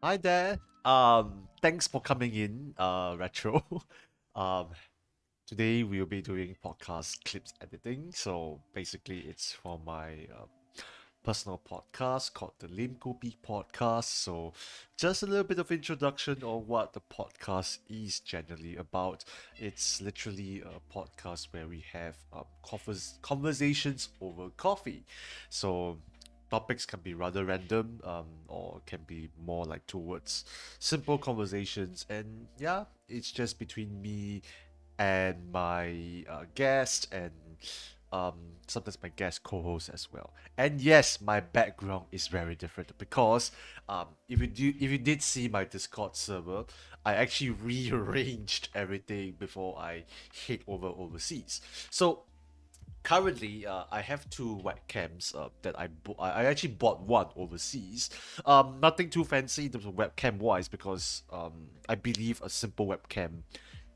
Hi there. Thanks for coming in, Retro. Um, Today we'll be doing podcast clips editing. So basically, it's for my personal podcast called the Lim Kopi Podcast. So just a little bit of introduction on what the podcast is generally about. It's literally a podcast where we have conversations over coffee. So topics can be rather random, or can be more like towards simple conversations. And yeah, it's just between me and my guest and um, sometimes my guest co-host as well. And yes, my background is very different because if you did see my Discord server, I actually rearranged everything before I head overseas. So currently, I have two webcams that I actually bought one overseas. Nothing too fancy in terms of webcam wise because I believe a simple webcam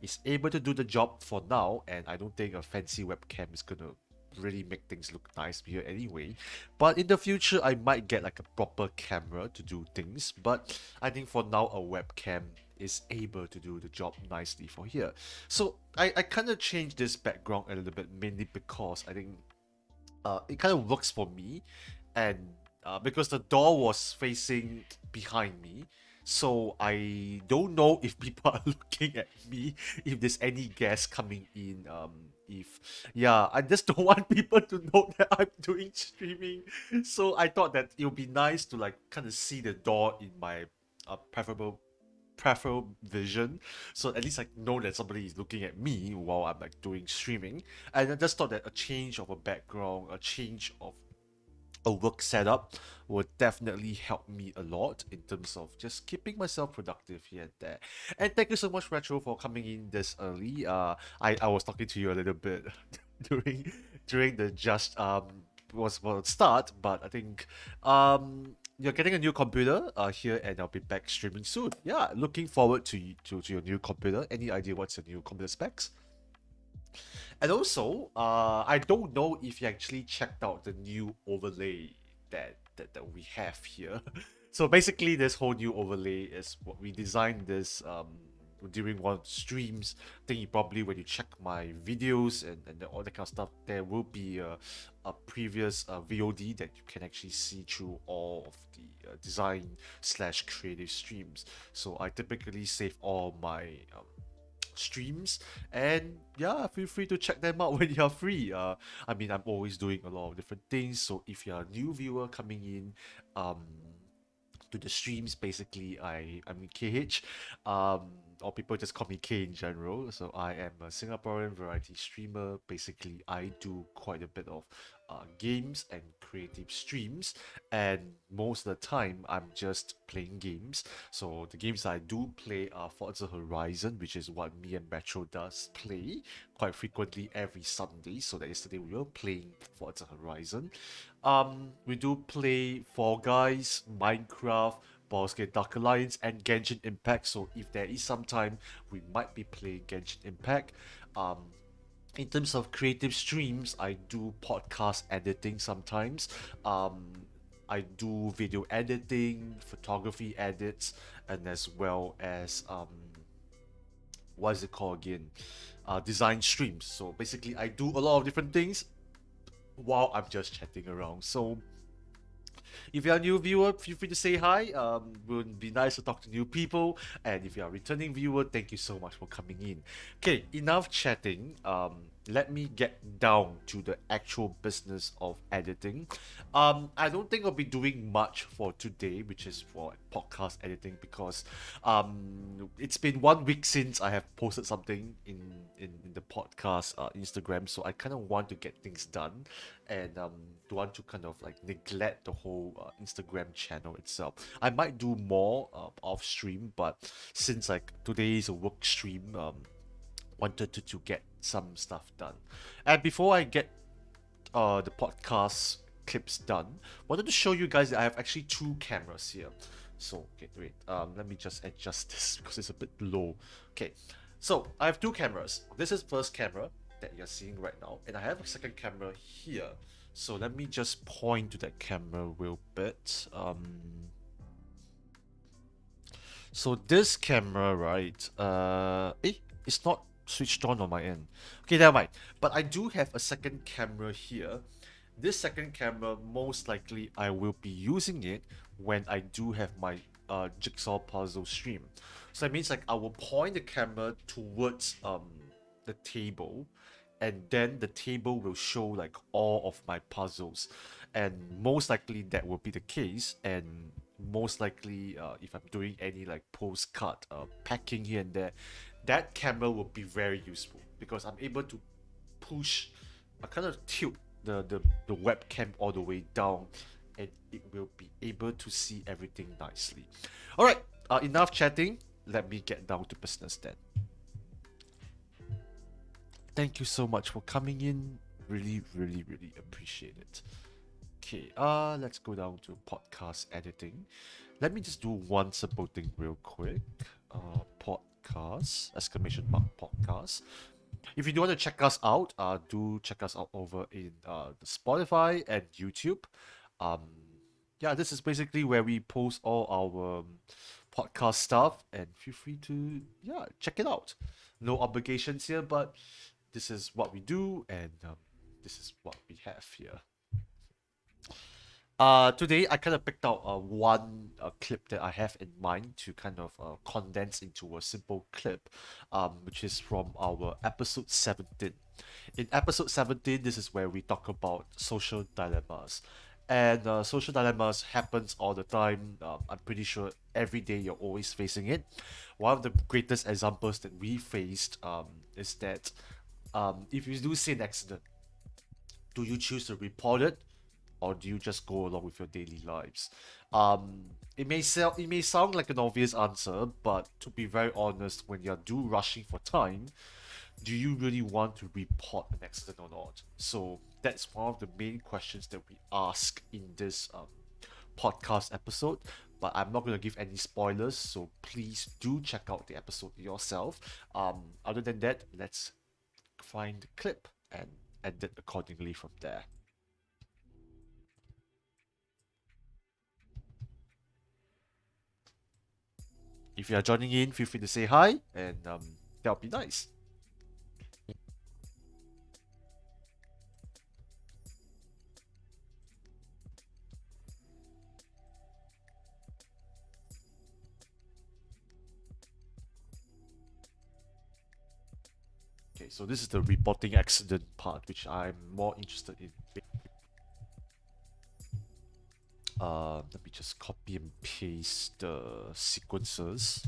is able to do the job for now, and I don't think a fancy webcam is gonna really make things look nice here anyway. But in the future, I might get like a proper camera to do things. But I think for now, a webcam is able to do the job nicely for here. So I kind of changed this background a little bit mainly because I think it kind of works for me, and because the door was facing behind me, so I don't know if people are looking at me, if there's any guests coming in. If yeah, I just don't want people to know that I'm doing streaming. So I thought that it would be nice to like kind of see the door in my preferable vision, so at least I know that somebody is looking at me while I'm like doing streaming. And I just thought that a change of a background, a change of a work setup would definitely help me a lot in terms of just keeping myself productive here and there. And thank you so much, Retro, for coming in this early. I was talking to you a little bit during during the just was start, but I think you're getting a new computer here, and I'll be back streaming soon. Yeah, looking forward to to your new computer. Any idea what's your new computer specs? And also, I don't know if you actually checked out the new overlay that we have here. So basically, this whole new overlay is what we designed this during one of the streams. I think you probably when you check my videos and all that kind of stuff, there will be a previous VOD that you can actually see through all of the design slash creative streams. So I typically save all my streams, and yeah, feel free to check them out when you're free. I mean, I'm always doing a lot of different things, so if you're a new viewer coming in um to the streams, basically I'm KH, or people just call me K in general. So I am a Singaporean variety streamer. Basically, I do quite a bit of games and creative streams, and most of the time I'm just playing games. So the games I do play are Forza Horizon, which is what me and Metro does play quite frequently every Sunday. So that yesterday we were playing Forza Horizon. We do play Fall Guys, Minecraft, Baldur's Gate Dark Alliance, and Genshin Impact. So if there is some time, we might be playing Genshin Impact. Um, in terms of creative streams, I do podcast editing sometimes. Um, I do video editing, photography edits, and as well as what is it called again? Design streams. So basically, I do a lot of different things while I'm just chatting around. So if you're a new viewer, feel free to say hi. Would be nice to talk to new people. And if you're a returning viewer, thank you so much for coming in. Okay, enough chatting. Let me get down to the actual business of editing. I don't think I'll be doing much for today, which is for podcast editing, because it's been 1 week since I have posted something in the podcast Instagram, so I kind of want to get things done, and don't want to kind of like neglect the whole Instagram channel itself. I might do more off stream, but since like today is a work stream, wanted to get some stuff done. And before I get the podcast clips done, wanted to show you guys that I have actually two cameras here. So okay, wait. Let me just adjust this because it's a bit low. Okay, so I have two cameras. This is first camera that you're seeing right now, and I have a second camera here. So let me just point to that camera real bit. So this camera, right? It's not switched on my end. Okay, never mind. But I do have a second camera here. This second camera, most likely I will be using it when I do have my jigsaw puzzle stream. So that means like I will point the camera towards the table, and then the table will show like all of my puzzles, and most likely that will be the case. And most likely if I'm doing any like postcard packing here and there, that camera will be very useful because I'm able to push, I kind of tilt the webcam all the way down, and it will be able to see everything nicely. All right, enough chatting. Let me get down to business then. Thank you so much for coming in. Really, really, really appreciate it. Okay, let's go down to podcast editing. Let me just do one simple thing real quick. Podcast, exclamation mark podcast. If you do want to check us out, do check us out over in the Spotify and YouTube. Um, yeah, this is basically where we post all our podcast stuff, and feel free to check it out. No obligations here, but this is what we do, and this is what we have here. Today I kind of picked out one clip that I have in mind to kind of condense into a simple clip, which is from our episode 17. In episode 17, this is where we talk about social dilemmas. And social dilemmas happens all the time. I'm pretty sure every day you're always facing it. One of the greatest examples that we faced is that if you do see an accident, do you choose to report it, or do you just go along with your daily lives? It may sound like an obvious answer, but to be very honest, when you're do rushing for time, do you really want to report an accident or not? So that's one of the main questions that we ask in this podcast episode. But I'm not going to give any spoilers, so please do check out the episode yourself. Other than that, let's find the clip and edit accordingly from there. If you are joining in, feel free to say hi, and that'll be nice. Okay, so this is the reporting accident part, which I'm more interested in. Let me just copy and paste the sequences.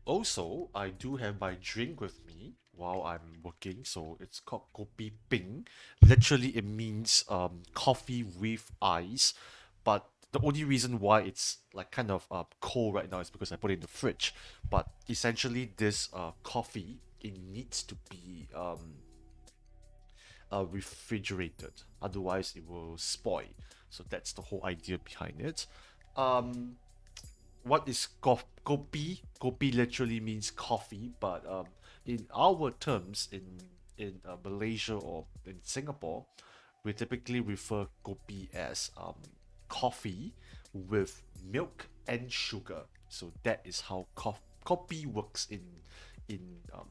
Also, I do have my drink with me while I'm working, so it's called kopi peng. Literally, it means coffee with ice, but the only reason why it's like kind of cold right now is because I put it in the fridge. But essentially, this coffee, it needs to be refrigerated, otherwise it will spoil. So that's the whole idea behind it. Um, what is kopi? Kopi literally means coffee, but in our terms, in Malaysia or in Singapore, we typically refer kopi as coffee with milk and sugar. So that is how kopi works in um,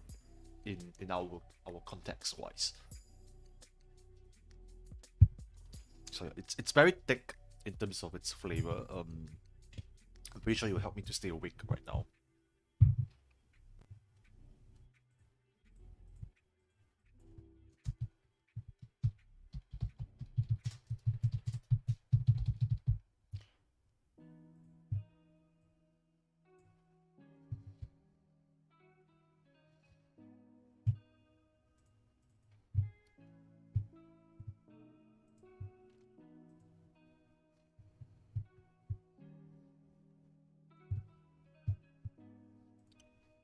in our context wise. So yeah, it's very thick in terms of its flavor. I'm pretty sure you'll help me to stay awake right now.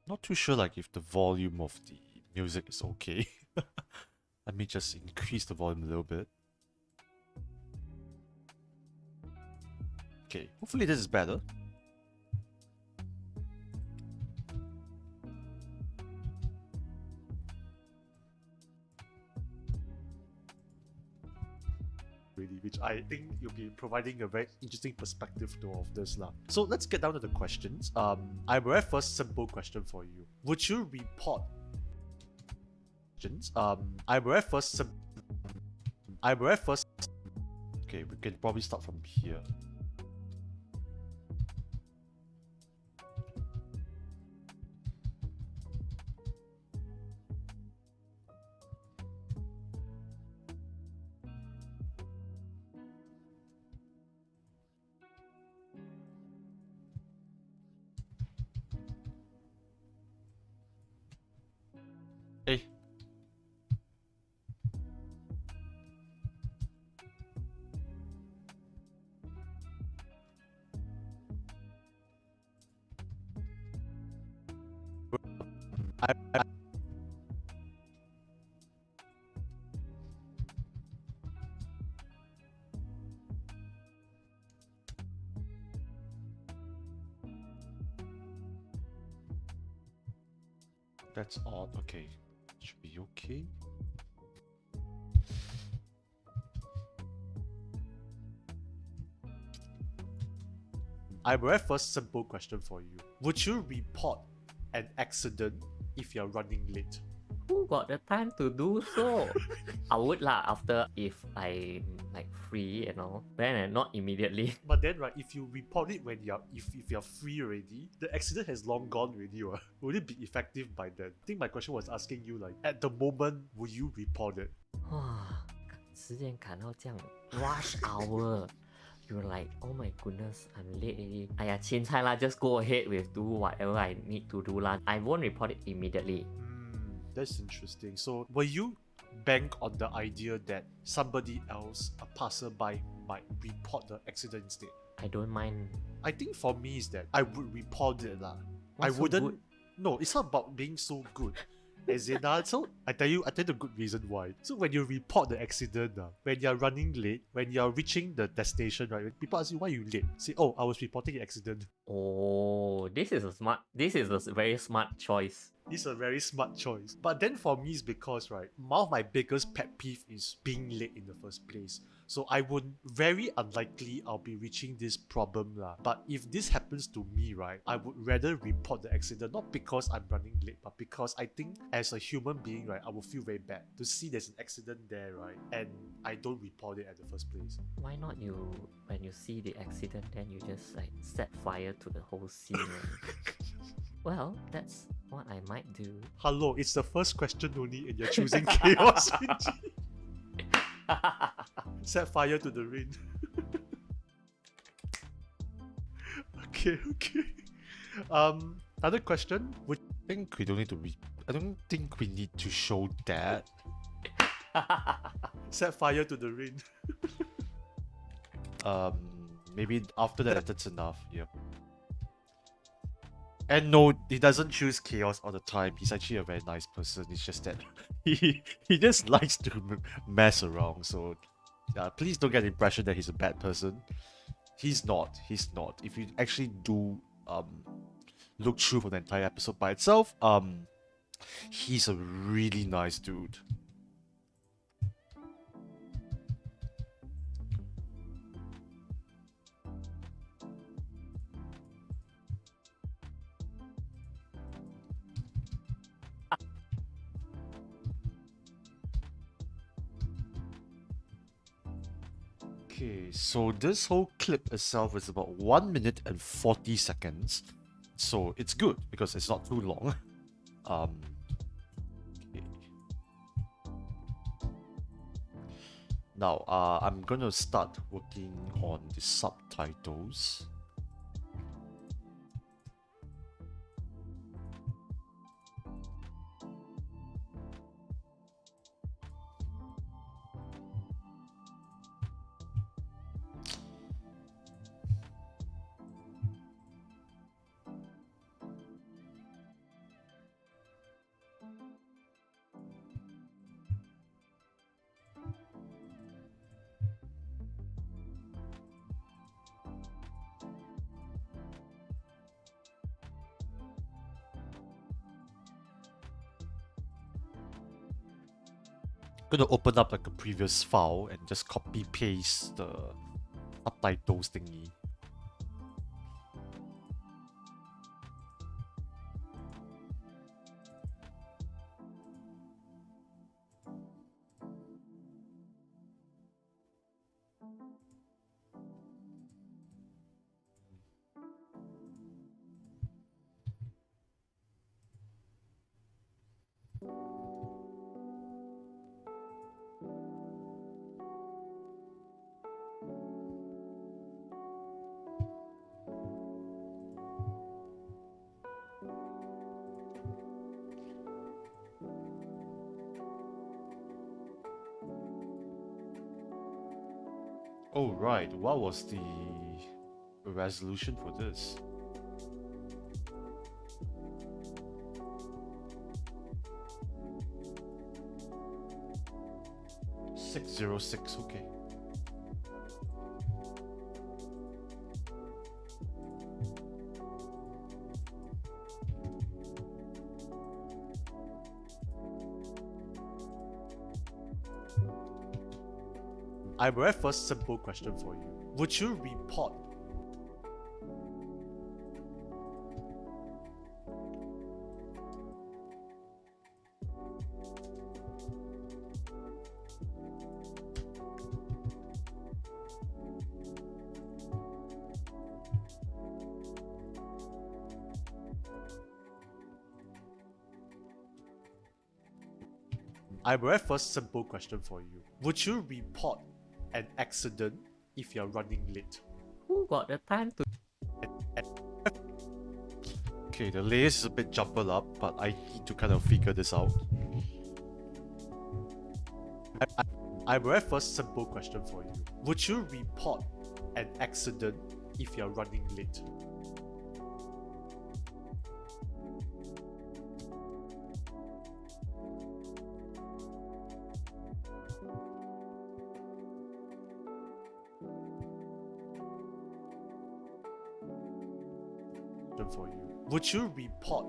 Not too sure like if the volume of the music is okay. Let me just increase the volume a little bit. Okay, hopefully this is better. already, which I think you'll be providing a very interesting perspective to all of this lah. So let's get down to the questions. I have a very first simple question for you. Would you report questions? I have a very first okay, we can probably start from here. Hey. That's odd. Okay. Should be okay. I have a very first simple question for you. Would you report an accident if you're running late? Who got the time to do so? I would lah after if I'm like free and all. Then not immediately. But then right, if you report it when if you're free already, the accident has long gone already. Would it be effective by then? I think my question was asking you like, at the moment, would you report it? 时间赶到这样 rush hour. You're like, oh my goodness, I'm late already. Aya, 青菜 lah, just go ahead with do whatever I need to do lah. I won't report it immediately. That's interesting. So, will you bank on the idea that somebody else, a passerby, might report the accident instead? I don't mind. I think for me is that I would report it lah. What's I so wouldn't. good? No, it's not about being so good. As in, so I tell you the good reason why. So when you report the accident, when you're running late, when you're reaching the destination, right? When people ask you why you late, say, oh, I was reporting an accident. Oh, this is a very smart choice. It's a very smart choice. But then for me, it's because, right, one of my biggest pet peeve is being late in the first place. So I would very unlikely I'll be reaching this problem lah. But if this happens to me, right, I would rather report the accident, not because I'm running late, but because I think as a human being, right, I will feel very bad to see there's an accident there, right, and I don't report it at the first place. Why not you, when you see the accident, then you just like set fire to the whole scene? Well, that's what I might do. Hello, it's the first question only and you're choosing chaos. Set fire to the rain. Okay. Another question. I think we don't need to I don't think we need to show that. Set fire to the rain. Maybe after that that's enough. Yep. And no, he doesn't choose chaos all the time. He's actually a very nice person. It's just that he just likes to mess around. So yeah, please don't get the impression that he's a bad person. He's not. If you actually do look through for the entire episode by itself, he's a really nice dude. Okay, so this whole clip itself is about 1 minute and 40 seconds. So it's good because it's not too long. Okay. Now, I'm gonna start working on the subtitles. gonna open up like a previous file and just copy paste the subtitles thingy. Oh right, what was the resolution for this? 606, okay. I have a first simple question for you. Would you report I have a first simple question for you. Would you report an accident if you're running late? Who got the time to? Okay, the layers is a bit jumbled up, but I need to kind of figure this out. I have a first simple question for you. Would you report an accident if you're running late? For you. Would you report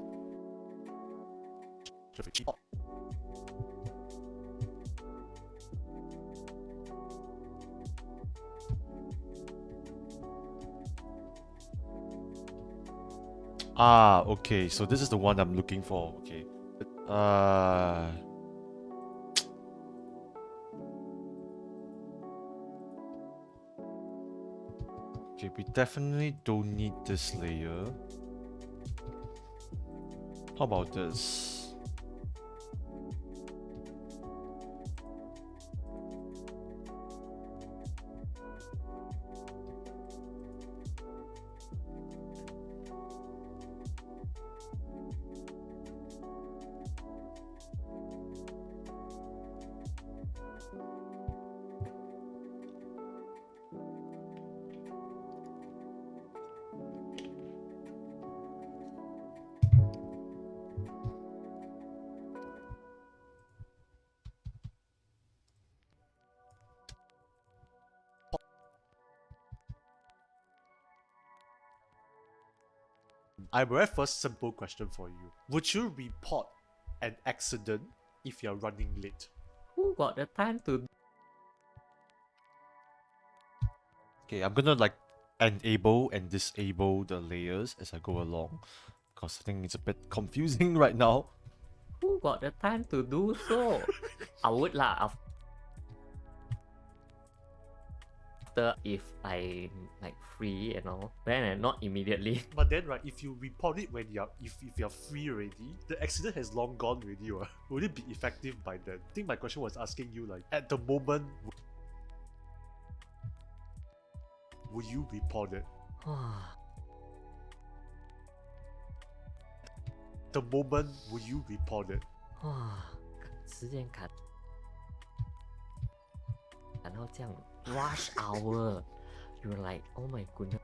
okay, so this is the one I'm looking for. Okay. Okay, we definitely don't need this layer. How about this? I have a first simple question for you. Would you report an accident if you're running late? Who got the time to? Okay, I'm gonna like enable and disable the layers as I go along, because I think it's a bit confusing right now. Who got the time to do so? I would lah. After if I like free and all, then not immediately. But then right, if you report it when if you're free already, the accident has long gone already. Would it be effective by then? I think my question was asking you like at the moment, will you report it? The moment will you report it? 时间赶到这样 rush hour, you're like, oh my goodness,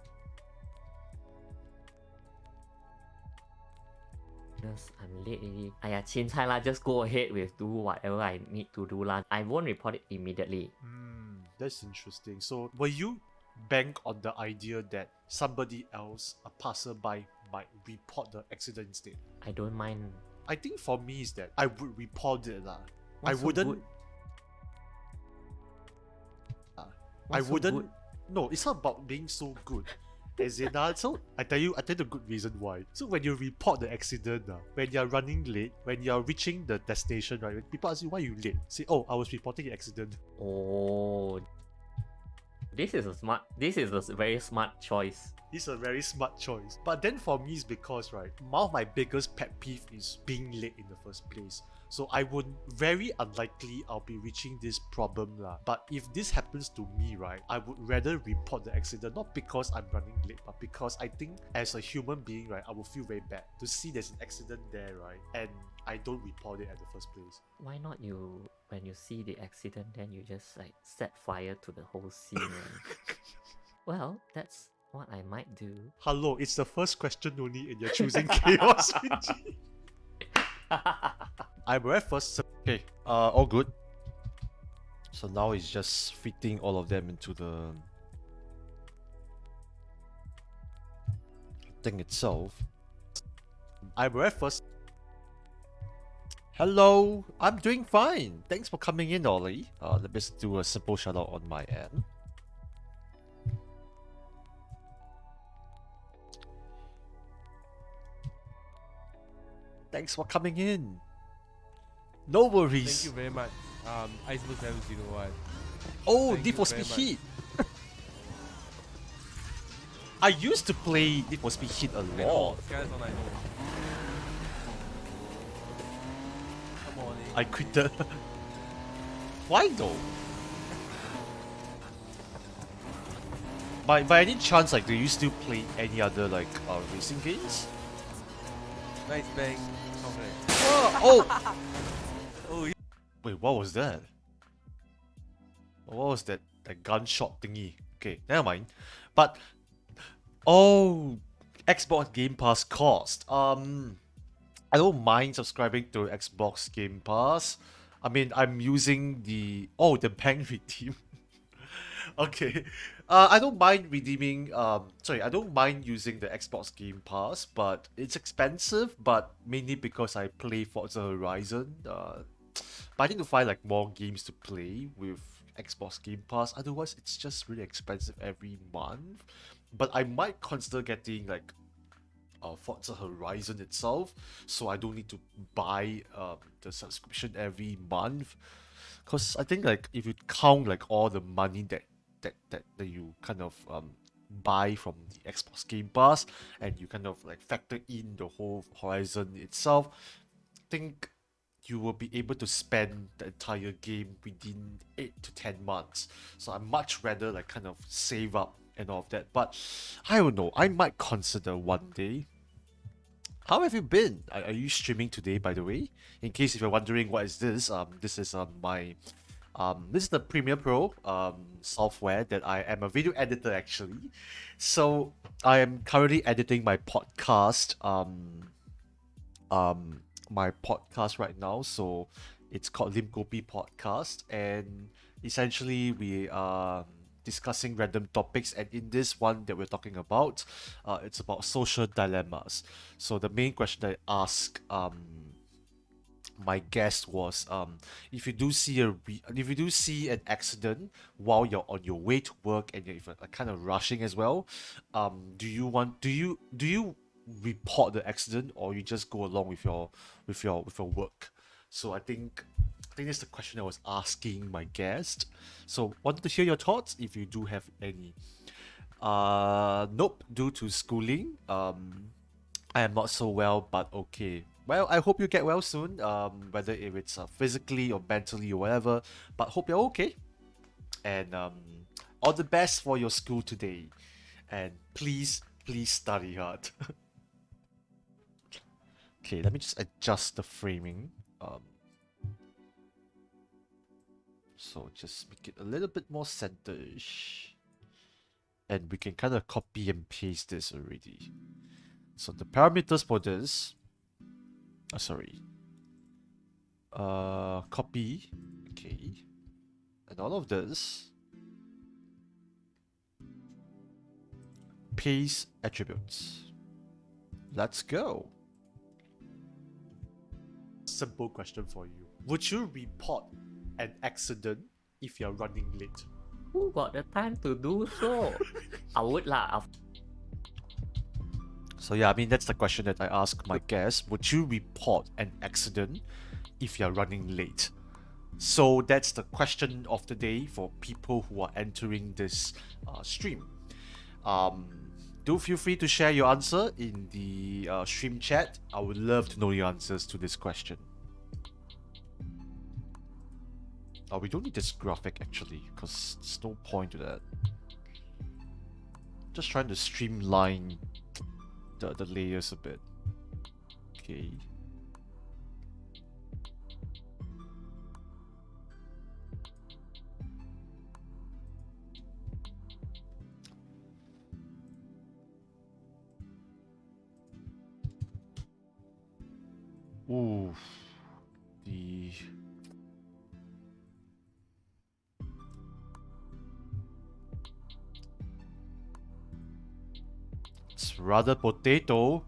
I'm late already. 哎呀，青菜啦 just go ahead with do whatever I need to do lah. I won't report it immediately. That's interesting. So will you bank on the idea that somebody else, a passerby, might report the accident instead? I don't mind. I think for me is that I would report it lah. I What's so wouldn't. good? I What's so wouldn't. good? No, it's not about being so good. As in, so I tell you the good reason why. So when you report the accident, when you're running late, when you're reaching the destination, right? When people ask you why you late, say, oh, I was reporting an accident. Oh, this is a very smart choice. It's a very smart choice. But then for me, it's because, right, one of my biggest pet peeve is being late in the first place. So I would very unlikely I'll be reaching this problem lah. But if this happens to me, right, I would rather report the accident, not because I'm running late, but because I think as a human being, right, I will feel very bad to see there's an accident there, right, and I don't report it at the first place. Why not you, when you see the accident, then you just like set fire to the whole scene? Right? Well, that's what I might do. Hello, it's the first question only and you're choosing chaos. I'm right first. Okay, all good. So now it's just fitting all of them into the thing itself. I'm right first. Hello, I'm doing fine. Thanks for coming in, Ollie. Let me just do a simple shout out on my end. Thanks for coming in. No worries. Thank you very much. Iceberg 701. Oh, Thank Need you for very Speed much. Heat. I used to play Need for Speed Heat a I know, lot. Sky's on, I know. Come on in. I quit the. Why though? By any chance, like, do you still play any other like racing games? Nice bang. Congrats. Oh! Oh, yeah. Wait, what was that? What was that gunshot thingy? Okay, never mind. But oh, Xbox Game Pass cost. I don't mind subscribing to Xbox Game Pass. I mean, I'm using the bank redeem. Okay. I don't mind redeeming I don't mind using the Xbox Game Pass, but it's expensive, but mainly because I play Forza Horizon. But I need to find like more games to play with Xbox Game Pass. Otherwise it's just really expensive every month. But I might consider getting like Forza Horizon itself, so I don't need to buy the subscription every month. Cause I think like if you count like all the money that you kind of buy from the Xbox Game Pass, and you kind of like factor in the whole Horizon itself, I think you will be able to spend the entire game within 8 to 10 months. So I much rather like kind of save up and all of that. But I don't know, I might consider one day. How have you been? Are you streaming today, by the way? In case if you're wondering what is this, this is my this is the Premiere Pro software that I am a video editor actually. So I am currently editing my podcast my podcast right now. So it's called Lim Kopi Podcast, and essentially we are discussing random topics. And in this one that we're talking about, it's about social dilemmas. So the main question that I ask my guest was if you do see if you do see an accident while you're on your way to work and you're kind of rushing as well, do you report the accident, or you just go along with your work? So I think that's the question I was asking my guest. So wanted to hear your thoughts if you do have any. Nope, due to schooling, I am not so well, but okay. Well, I hope you get well soon. Whether if it's physically or mentally or whatever, but hope you're okay. And all the best for your school today. And please study hard. Okay, let me just adjust the framing. So just make it a little bit more centerish. And we can kind of copy and paste this already. So the parameters for this, copy, okay, and all of this, paste attributes. Let's go. Simple question for you. Would you report an accident if you're running late? Who got the time to do so? I would lah. So yeah, I mean that's the question that I ask my guests. Would you report an accident if you're running late? So that's the question of the day for people who are entering this stream. Do feel free to share your answer in the stream chat. I would love to know your answers to this question. We don't need this graphic actually, because there's no point to that. Just trying to streamline the layers a bit. Okay. Ooh, the it's rather potato.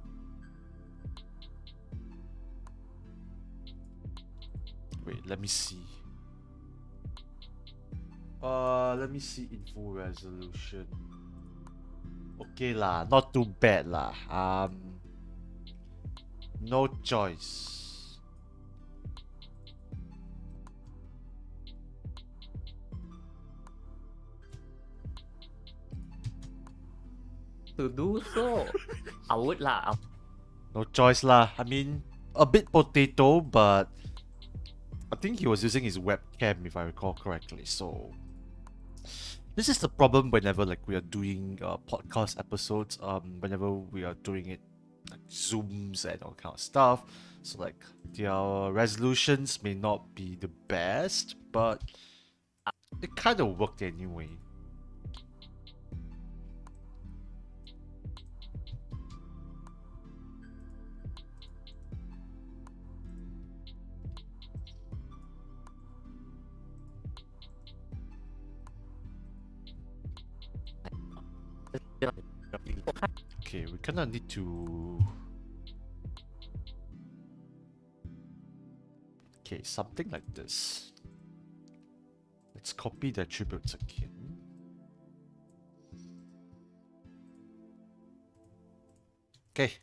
Wait, let me see. Let me see info resolution. Okay lah, not too bad lah. No choice. To do so. I would lah. No choice lah. I mean, a bit potato, but I think he was using his webcam if I recall correctly. So this is the problem whenever like we are doing podcast episodes. Whenever we are doing it like zooms and all kind of stuff. So like their resolutions may not be the best, but it kind of worked anyway. Okay, we kind of need to. Okay, something like this. Let's copy the attributes again. Okay,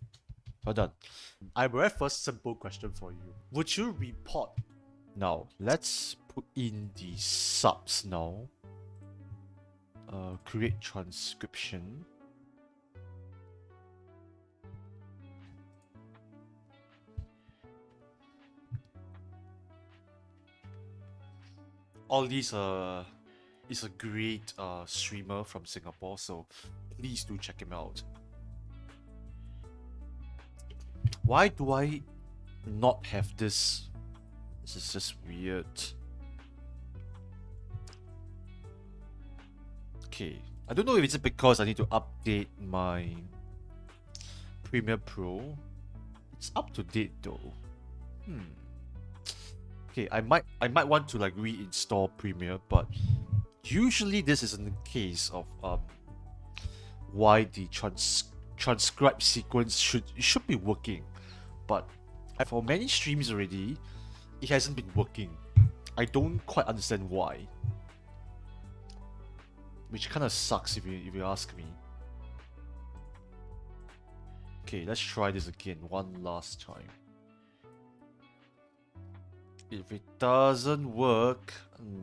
well done. I will have first simple question for you. Would you report? Now, let's put in the subs now. Create transcription. All these is a great streamer from Singapore, so please do check him out. Why do I not have this? This is just weird. Okay, I don't know if it's because I need to update my Premiere Pro. It's up to date though. Okay, I might want to like reinstall Premiere, but usually this isn't the case of why the transcribe sequence should be working, but for many streams already, it hasn't been working. I don't quite understand why, which kind of sucks if you ask me. Okay, let's try this again one last time. If it doesn't work,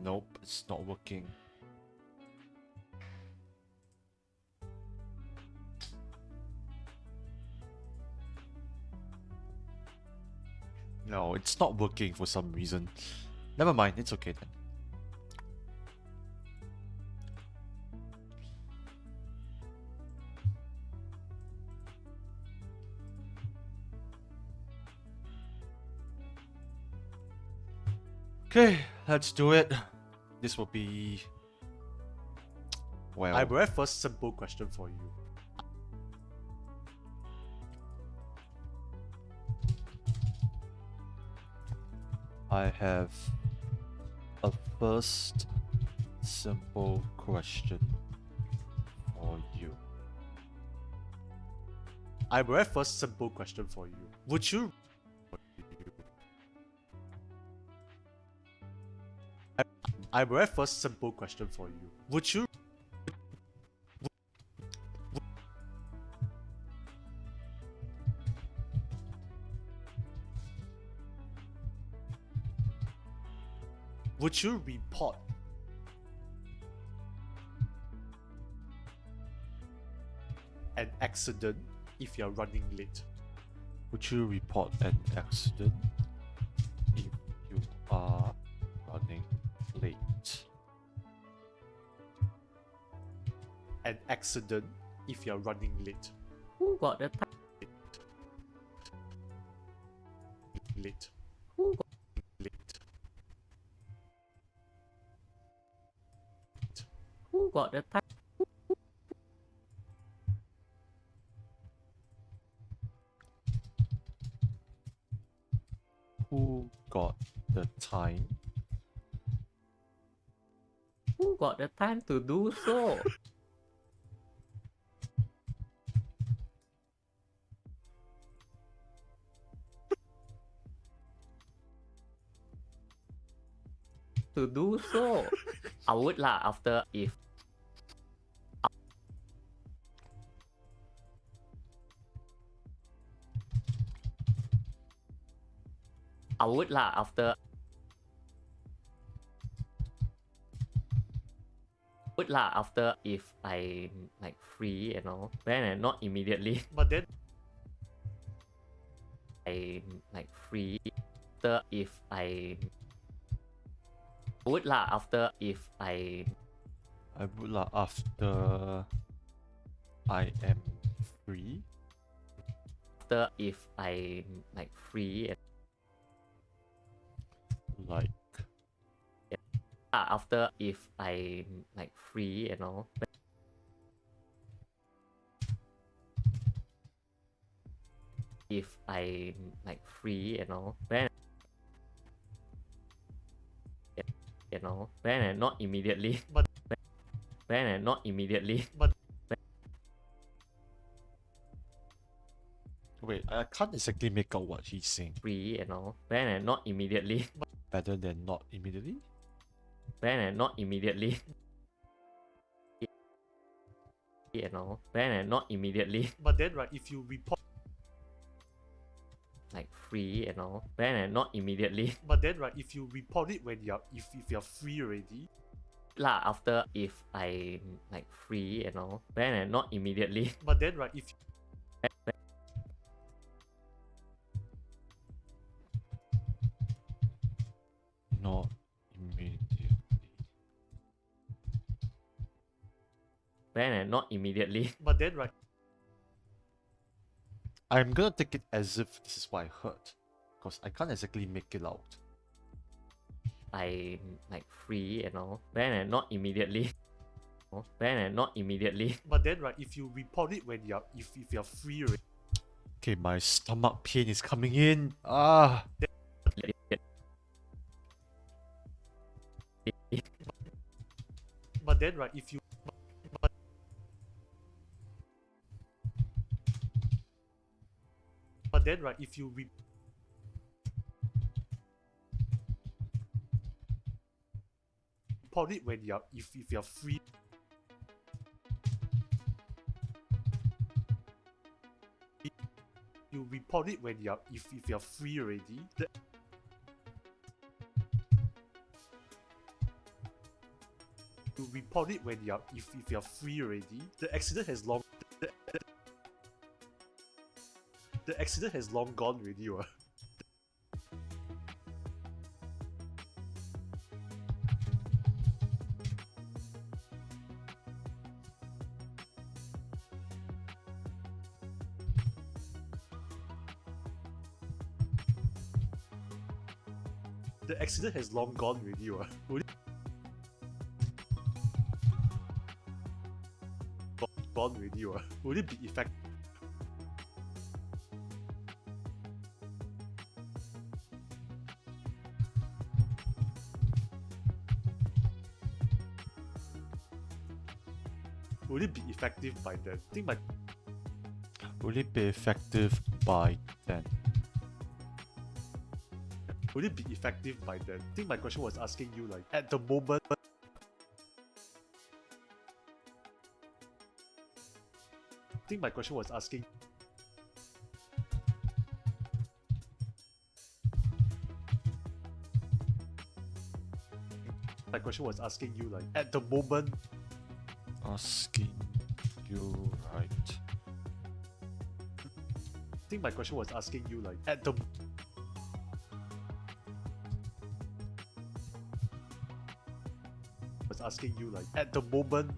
nope, it's not working. No, it's not working for some reason. Never mind, it's okay then. Okay, let's do it. This will be... Well, I will have first simple question for you. I have a first simple question for you. I will have first simple question for you. Would you... I have a very first simple question for you. Would you report an accident if you're running late? Would you report an accident if you are running late? An accident if you're running late. Who got the time? Late. Who got Late. who got the time? Who got the time? Who got the time to do so? To do so. I would lah after if I would lah after would lah after if I like free and all, then not immediately. But then I like free after if I would lah after if I would lah after I am free. after if I like free and Like after if I like free and all. If I like free and all, then then not immediately. But then not immediately. wait, I can't exactly make out what he's saying. Free and all, then not immediately. Better than not immediately? Then not immediately. And all, then not immediately. But then right, if you report Like free and all, then not immediately. but then right, if you report it when you're if you're free already, Lah after if I like free and all, then not immediately. but then right, if not immediately. Then not immediately. But then right, I'm gonna take it as if this is what I heard, because I can't exactly make it out. I like free and all, then not immediately. Then not immediately. But then right, if you report it when you're if you're free already. Okay, my stomach pain is coming in. Ah. But then right, if you but then right, if you report it when you're if you're free. You report it when you're if you're free already. You report it when you're if you're free already. The accident has long the accident has long gone already. The accident has long gone already. Would it gone already? Would it be effective? Would it be effective by then? I think my. Will it be effective by then? Would it be effective by then? I think my question was asking you like at the moment. I think my question was asking. My question was asking you like at the moment. Asking you right. I think my question was asking you like at the. Was asking you like at the moment.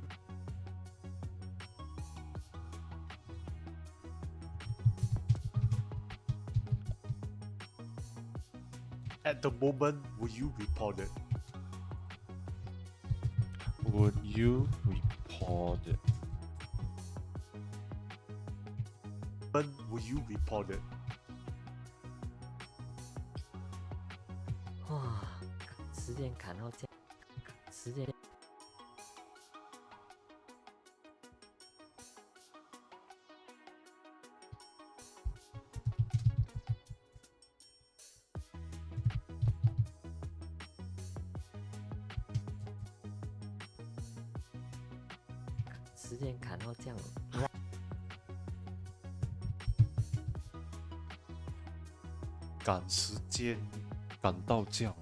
At the moment, will you report it? Would you report it? When will you report it? 哇，时间砍到这样，时间时间砍到这样，赶时间，赶到这样。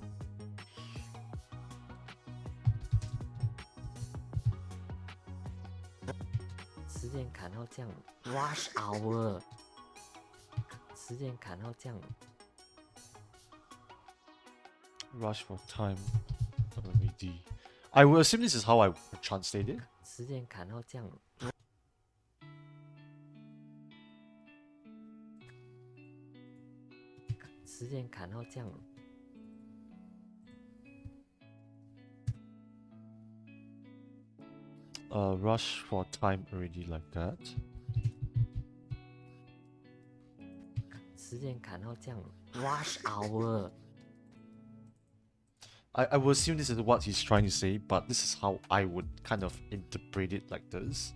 时间砍到这样，rush hour，时间砍到这样， Rush for time already. I will assume this is how I would translate it. 时间砍到这样，时间砍到这样， Rush for time already like that. 时间砍到这样，rush hour。 I will assume this is what he's trying to say, but this is how I would kind of interpret it like this.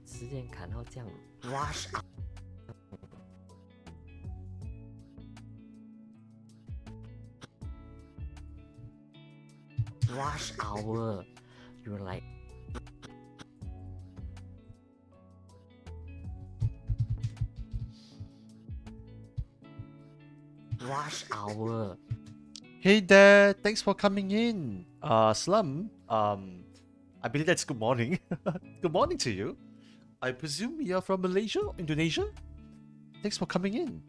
时间砍到这样，rush hour。You're like rush hour。 Hey there, thanks for coming in. Slum. I believe that's good morning. Good morning to you. I presume you're from Malaysia, Indonesia. Thanks for coming in.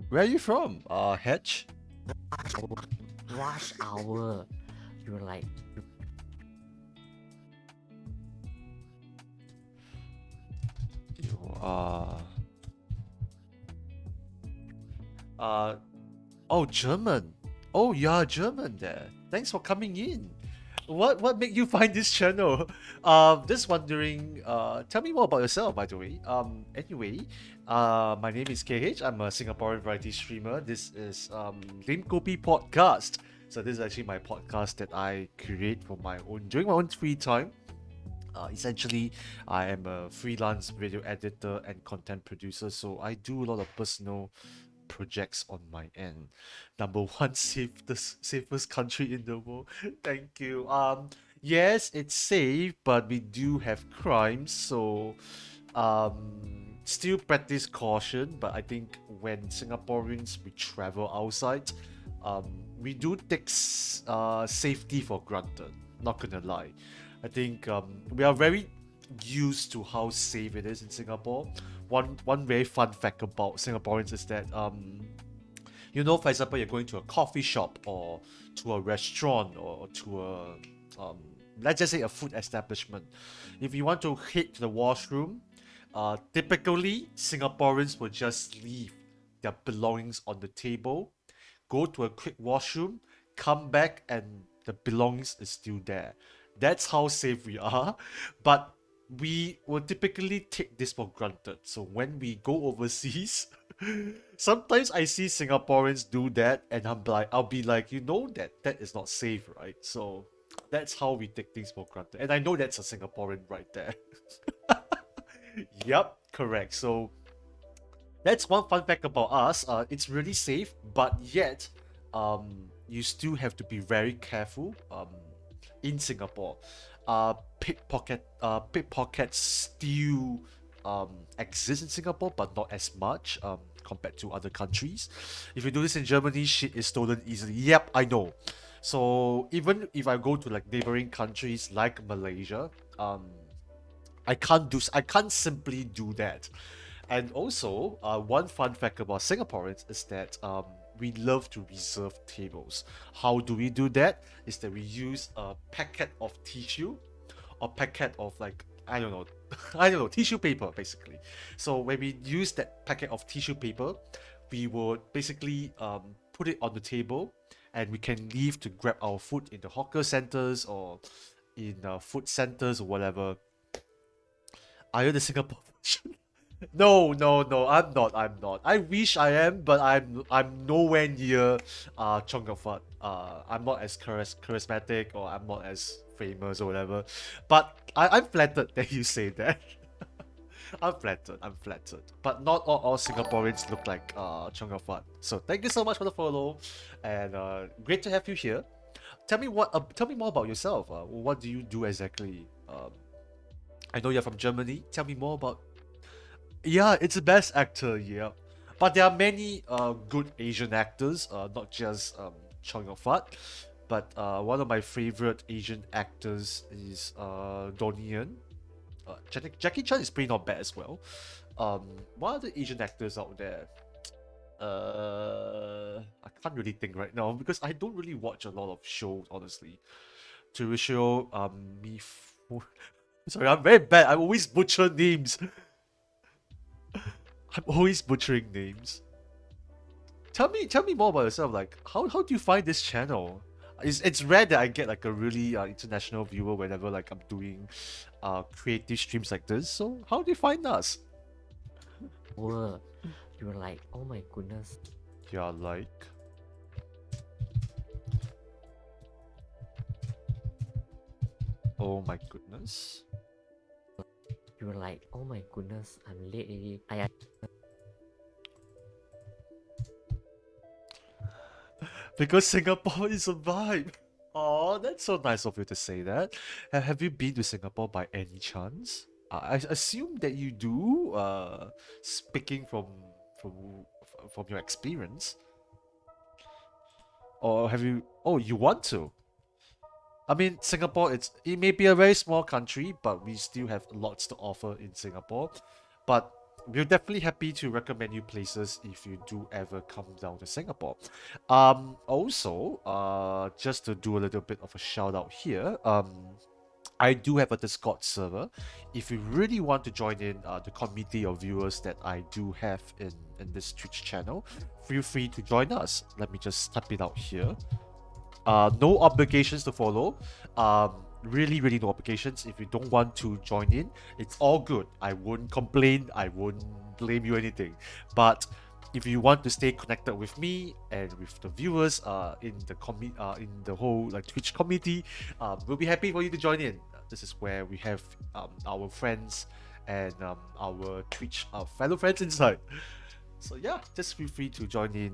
Where are you from? Hedge. Rush hour. You're like You are. Oh, German. Oh, you're German there. Thanks for coming in. What made you find this channel? Just wondering. Tell me more about yourself, by the way. Anyway, my name is KH. I'm a Singaporean variety streamer. This is Lim Kopi Podcast. So this is actually my podcast that I create for my own during my own free time. Essentially, I am a freelance video editor and content producer, so I do a lot of personal projects on my end. Number one, safest country in the world. Thank you. Yes, it's safe, but we do have crimes, so still practice caution. But I think when Singaporeans we travel outside, we do take safety for granted. Not gonna lie. I think we are very used to how safe it is in Singapore. One very fun fact about Singaporeans is that you know, for example, you're going to a coffee shop or to a restaurant or to a let's just say a food establishment. If you want to hit the washroom, typically Singaporeans will just leave their belongings on the table, go to a quick washroom, come back and the belongings is still there. That's how safe we are. But we will typically take this for granted. So when we go overseas, sometimes I see Singaporeans do that, and I'll be like, you know that is not safe, right? So that's how we take things for granted. And I know that's a Singaporean right there. Yep, correct. So that's one fun fact about us. It's really safe, but yet, you still have to be very careful. In Singapore, pickpockets still exist in Singapore, but not as much compared to other countries. If you do this in Germany, shit is stolen easily. Yep, I know. So even if I go to like neighboring countries like Malaysia, I can't simply do that. And also, one fun fact about Singaporeans is that we love to reserve tables. How do we do that? Is that we use a packet of tissue or packet of like I don't know, I don't know, tissue paper basically. So when we use that packet of tissue paper, we would basically put it on the table, and we can leave to grab our food in the hawker centers or in food centers or whatever. Are you the Singapore version? No, no, no. I'm not. I'm not. I wish I am, but I'm nowhere near Chong Yong Fat. I'm not as charismatic, or I'm not as famous or whatever. But I'm flattered that you say that. I'm flattered. I'm flattered. But not all Singaporeans look like Chong Yong Fat. So thank you so much for the follow, and great to have you here. Tell me tell me more about yourself. What do you do exactly? I know you're from Germany. Tell me more about. Yeah, it's the best actor, yeah. But there are many good Asian actors, not just Chong Yong Fat. But one of my favorite Asian actors is Donnie Yen. Jackie Chan is pretty not bad as well. What are the Asian actors out there? I can't really think right now because I don't really watch a lot of shows, honestly. TV show, sorry, I'm very bad. I always butcher names. I'm always butchering names. Tell me more about yourself. Like, how do you find this channel? It's rare that I get like a really international viewer whenever like I'm doing creative streams like this. So how do you find us? Were you were like, oh my goodness. Yeah, like. Oh my goodness. You were like, oh my goodness, I'm late already. Because Singapore is a vibe. Oh, that's so nice of you to say that. Have you been to Singapore by any chance? I assume that you do. Speaking from from your experience, or have you? Oh, you want to? I mean, Singapore. It may be a very small country, but we still have lots to offer in Singapore. But we're definitely happy to recommend you places if you do ever come down to Singapore. Also, just to do a little bit of a shout out here, I do have a Discord server. If you really want to join in the community of viewers that I do have in this Twitch channel, feel free to join us. Let me just type it out here. No obligations to follow. Really no obligations. If you don't want to join in, it's all good. I wouldn't complain. I wouldn't blame you anything. But if you want to stay connected with me and with the viewers in the whole like Twitch community, we'll be happy for you to join in. This is where we have our friends and our Twitch fellow friends inside. So yeah, just feel free to join in.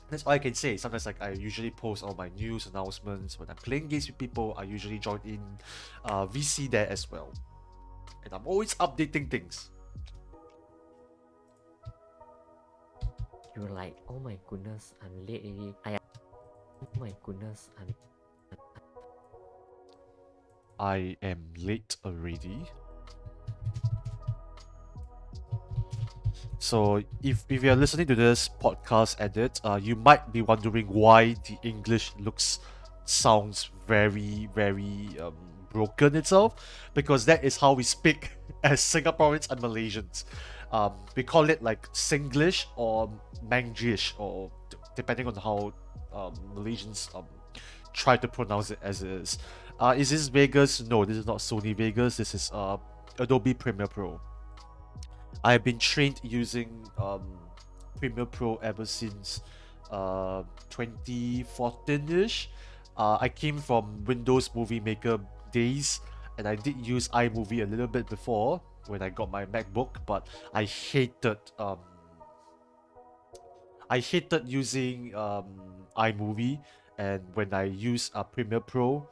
That's all I can say. Sometimes like I usually post all my news announcements when I'm playing games with people. I usually join in VC there as well, and I'm always updating things. You were like, oh my goodness, I'm late already. Oh my goodness, I am late already. So if you're listening to this podcast edit, you might be wondering why the English sounds very broken itself, because that is how we speak as Singaporeans and Malaysians. We call it like Singlish or Manglish, or depending on how Malaysians try to pronounce it as it is. Is this Vegas? No, this is not Sony Vegas. This is Adobe Premiere Pro. I have been trained using Premiere Pro ever since 2014-ish. I came from Windows Movie Maker days, and I did use iMovie a little bit before when I got my MacBook, but I hated using iMovie, and when I use Premiere Pro,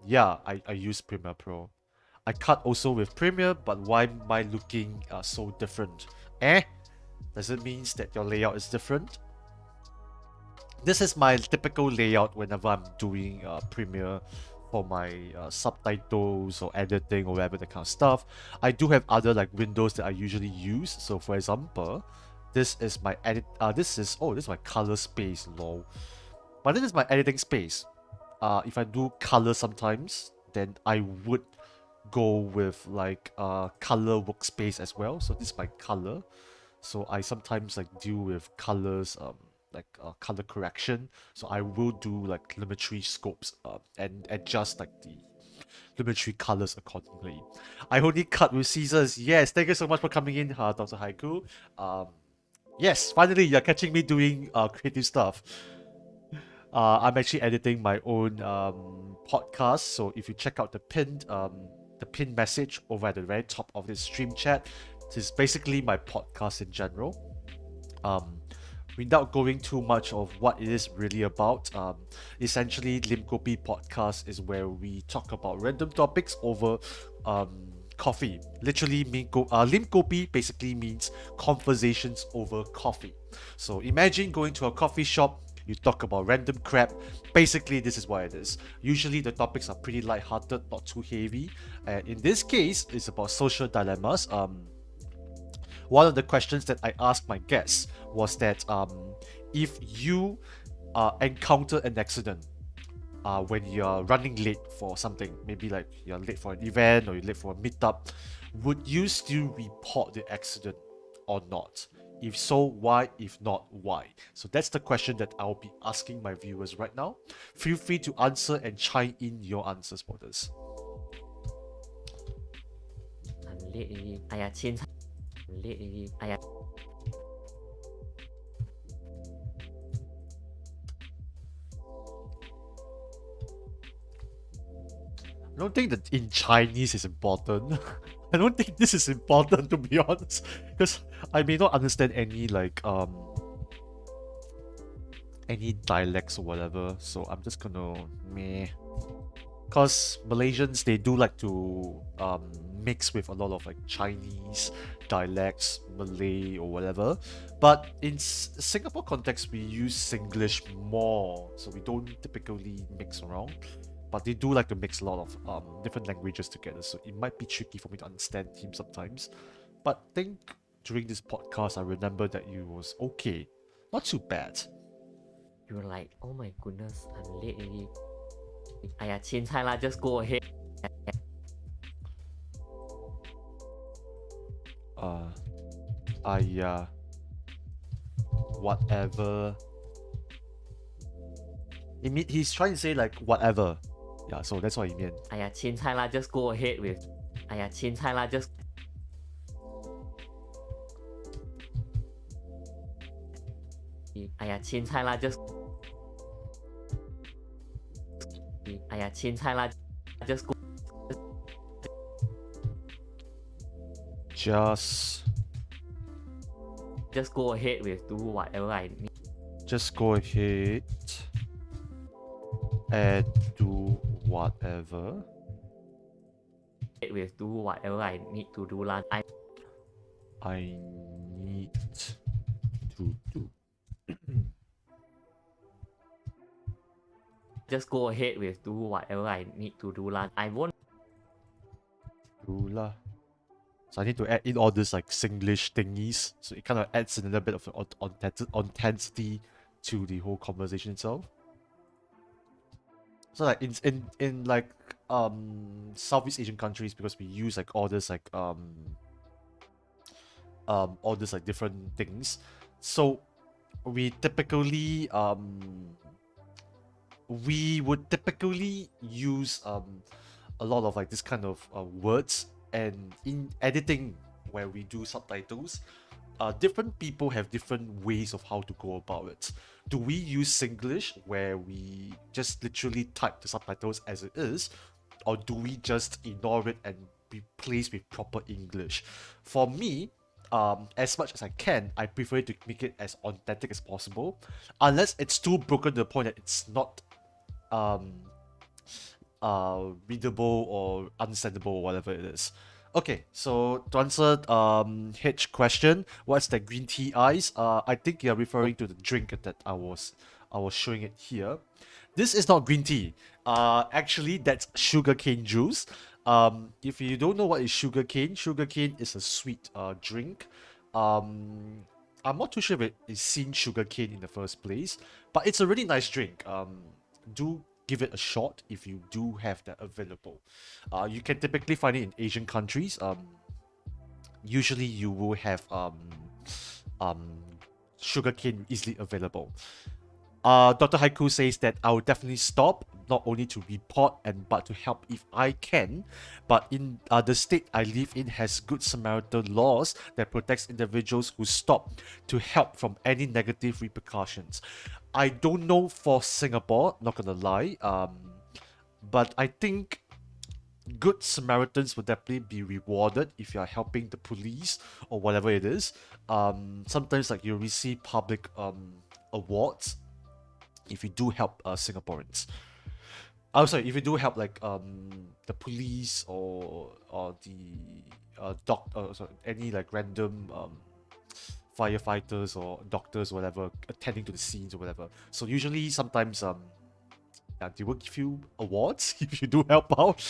yeah, I use Premiere Pro. I cut also with Premiere, but why am I looking so different? Does it mean that your layout is different? This is my typical layout whenever I'm doing Premiere for my subtitles or editing or whatever that kind of stuff. I do have other like windows that I usually use. So for example, this is my edit. This is my color space, lol. But this is my editing space. If I do color sometimes, then I would go with like color workspace as well. So this is my color. So I sometimes like deal with colors, like color correction. So I will do like telemetry scopes and adjust like the telemetry colors accordingly. I only cut with scissors. Yes, thank you so much for coming in, Dr. Haiku. Yes, finally you're catching me doing creative stuff. I'm actually editing my own podcast. So if you check out the pinned message over at the very top of this stream chat, this is basically my podcast in general. Without going too much of what it is really about, essentially Lim Kopi podcast is where we talk about random topics over coffee. Literally, Lim Kopi basically means conversations over coffee. So imagine going to a coffee shop, you talk about random crap. Basically, this is what it is. Usually, the topics are pretty light-hearted, not too heavy. And in this case, it's about social dilemmas. One of the questions that I asked my guests was that if you encounter an accident when you're running late for something, maybe like you're late for an event or you're late for a meetup, would you still report the accident or not? If so, why? If not, why? So that's the question that I'll be asking my viewers right now. Feel free to answer and chime in your answers for this. I'm late already. !aiya! 青菜 I'm late already. !aiya! I don't think that in Chinese is important. I don't think this is important, to be honest, because I may not understand any like any dialects or whatever. So I'm just gonna meh. Cause Malaysians, they do like to mix with a lot of like Chinese dialects, Malay or whatever. But in Singapore context, we use Singlish more, so we don't typically mix around. But they do like to mix a lot of different languages together, so it might be tricky for me to understand him sometimes. But I think during this podcast, I remember that you was okay, not too bad. You were like, oh my goodness, I'm late already. !aiya! 青菜 lah, just go ahead. Whatever. He's trying to say like whatever. Yeah, so that's what he meant. !aiya! 青菜 lah, just go ahead with. !aiya! 青菜 lah, just. !aiya! 青菜 lah, just. !aiya! 青菜 lah, just go. Just go ahead with do whatever I need. Just go ahead and do whatever. With do whatever I need to do lah. I need to do. Just go ahead with do whatever I need to do lah. I won't. Do lah. So I need to add in all this like Singlish thingies, so it kind of adds a little bit of intensity to the whole conversation itself. So like in like Southeast Asian countries, because we use like all this like all this like different things, so we typically we would typically use a lot of like this kind of words, and in editing where we do subtitles, different people have different ways of how to go about it. Do we use Singlish where we just literally type the subtitles as it is, or do we just ignore it and replace with proper English? For me, as much as I can, I prefer to make it as authentic as possible, unless it's too broken to the point that it's not um readable or understandable or whatever it is. Okay, so to answer H question, what's the green tea ice? I think you're referring to the drink that I was showing it here. This is not green tea. Actually that's sugarcane juice. If you don't know what is sugarcane is a sweet drink. Um, I'm not too sure if it is seen sugarcane in the first place, but it's a really nice drink. Do give it a shot if you do have that available. You can typically find it in Asian countries. Usually you will have um, sugarcane easily available. Dr. Haiku says that I will definitely stop, not only to report but to help if I can. But in the state I live in has good Samaritan laws that protects individuals who stop to help from any negative repercussions. I don't know for Singapore, not gonna lie. But I think good Samaritans will definitely be rewarded if you are helping the police or whatever it is. Sometimes like you receive public awards if you do help Singaporeans. Oh, sorry, if you do help like the police or the sorry, any like random firefighters or doctors, whatever, attending to the scenes or whatever. So usually sometimes yeah, they will give you awards if you do help out.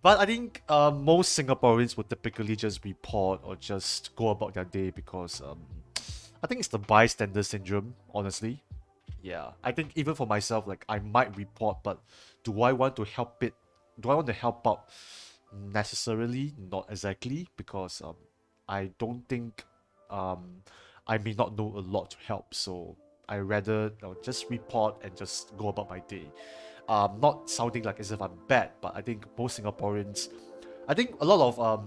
But I think most Singaporeans would typically just report or just go about their day because I think it's the bystander syndrome, honestly. Yeah, I think even for myself, like I might report, but do I want to help it? Do I want to help out? Necessarily, not exactly, because I don't think I may not know a lot to help, so I rather just report and just go about my day. Not sounding like as if I'm bad, but I think most Singaporeans, I think a lot of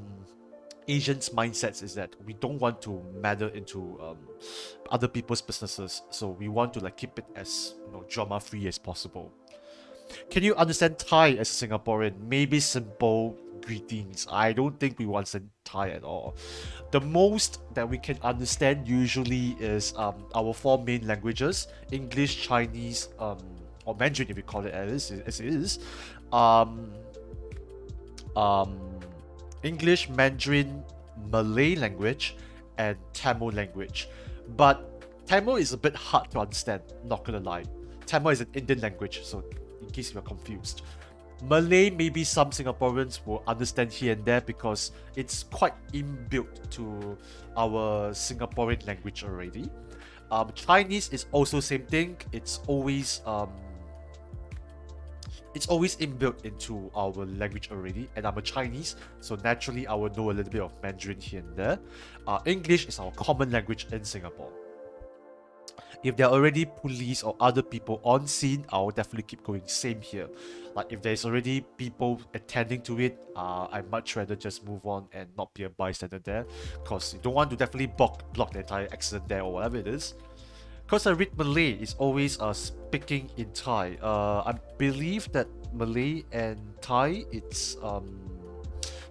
Asians' mindsets is that we don't want to meddle into other people's businesses, so we want to like keep it as drama free as possible. Can you understand Thai as a Singaporean? Maybe simple greetings. I don't think we understand Thai at all. The most that we can understand usually is our four main languages: English, Chinese, or Mandarin if you call it as it is. Um, um, English, Mandarin, Malay language, and Tamil language. But Tamil is a bit hard to understand, not gonna lie. Tamil is an Indian language, so in case you're confused. Malay, maybe some Singaporeans will understand here and there because it's quite inbuilt to our Singaporean language already. Chinese is also same thing. It's always inbuilt into our language already, and I'm a Chinese, so naturally I will know a little bit of Mandarin here and there. English is our common language in Singapore. If there are already police or other people on scene, I'll definitely keep going. Same here. Like if there's already people attending to it, I'd much rather just move on and not be a bystander there, because you don't want to definitely block the entire accident there or whatever it is. Because I read Malay is always speaking in Thai. I believe that Malay and Thai it's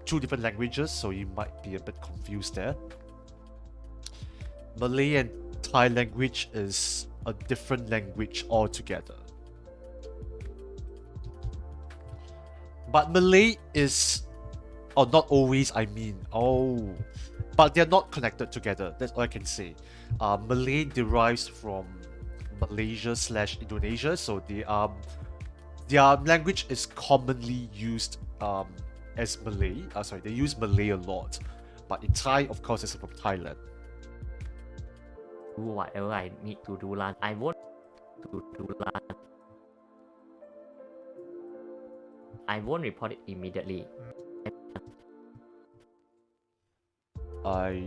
two different languages, so you might be a bit confused there. Malay and Thai language is a different language altogether. But Malay is, or not always, but they're not connected together. That's all I can say. Malay derives from Malaysia/Indonesia, so their language is commonly used as Malay. Sorry, they use Malay a lot, but in Thai, of course, it's from Thailand. Do whatever I need to do lah. I won't do lah. I won't report it immediately. I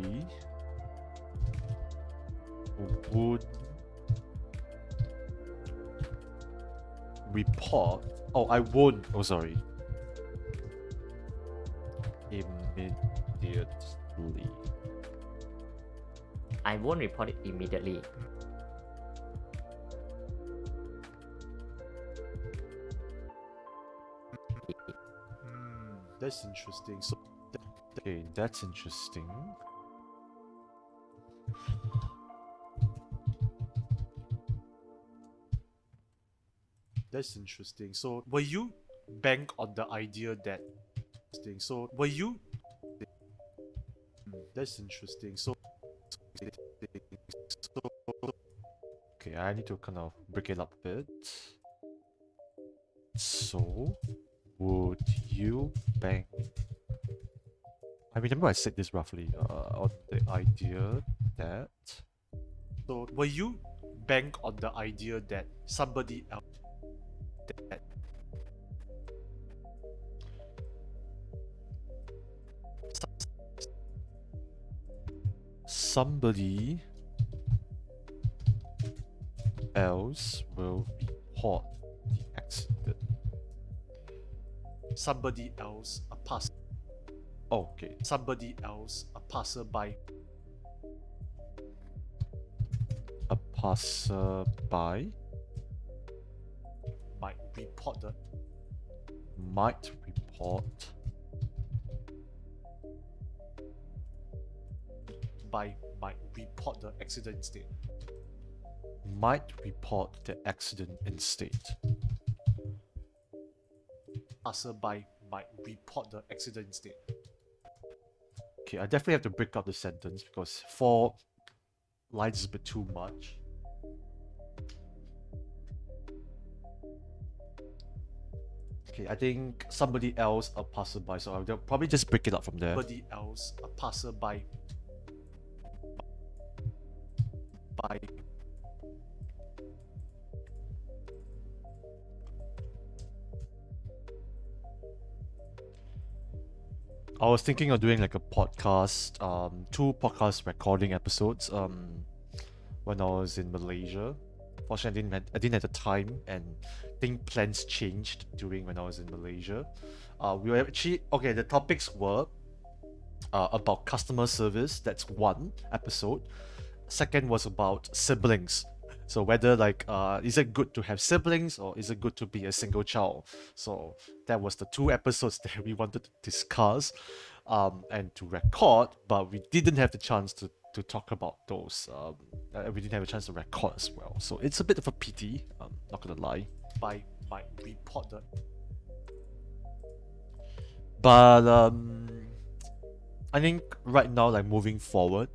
would report. Oh, I won't. Oh, sorry. Immediately. I won't report it immediately. That's interesting. So Okay, that's interesting. that's interesting. So were you bank on the idea that so were you that's interesting. So Okay, I need to kind of break it up a bit. So, would you bank? I remember I said this roughly on the idea that so were you bank on the idea that somebody else that somebody else will report the accident. somebody else a pass Oh, okay. somebody else a passerby A passerby might report the might report might report the accident instead. the accident instead. Passerby might report the accident instead. Okay, I definitely have to break up the sentence because 4 lines is a bit too much. Okay, I think somebody else a passerby, so I'll probably just break it up from there. Somebody else a passerby by I was thinking of doing like a podcast, 2 podcast recording episodes, when I was in Malaysia. Fortunately, I didn't have the time, and I think plans changed during when I was in Malaysia. We were actually okay. The topics were about customer service. That's one episode. Second was about siblings. So whether like is it good to have siblings or is it good to be a single child? So that was the 2 episodes that we wanted to discuss and to record, but we didn't have the chance to talk about those. We didn't have a chance to record as well. So it's a bit of a pity. Not gonna lie. might report the But I think right now, like moving forward,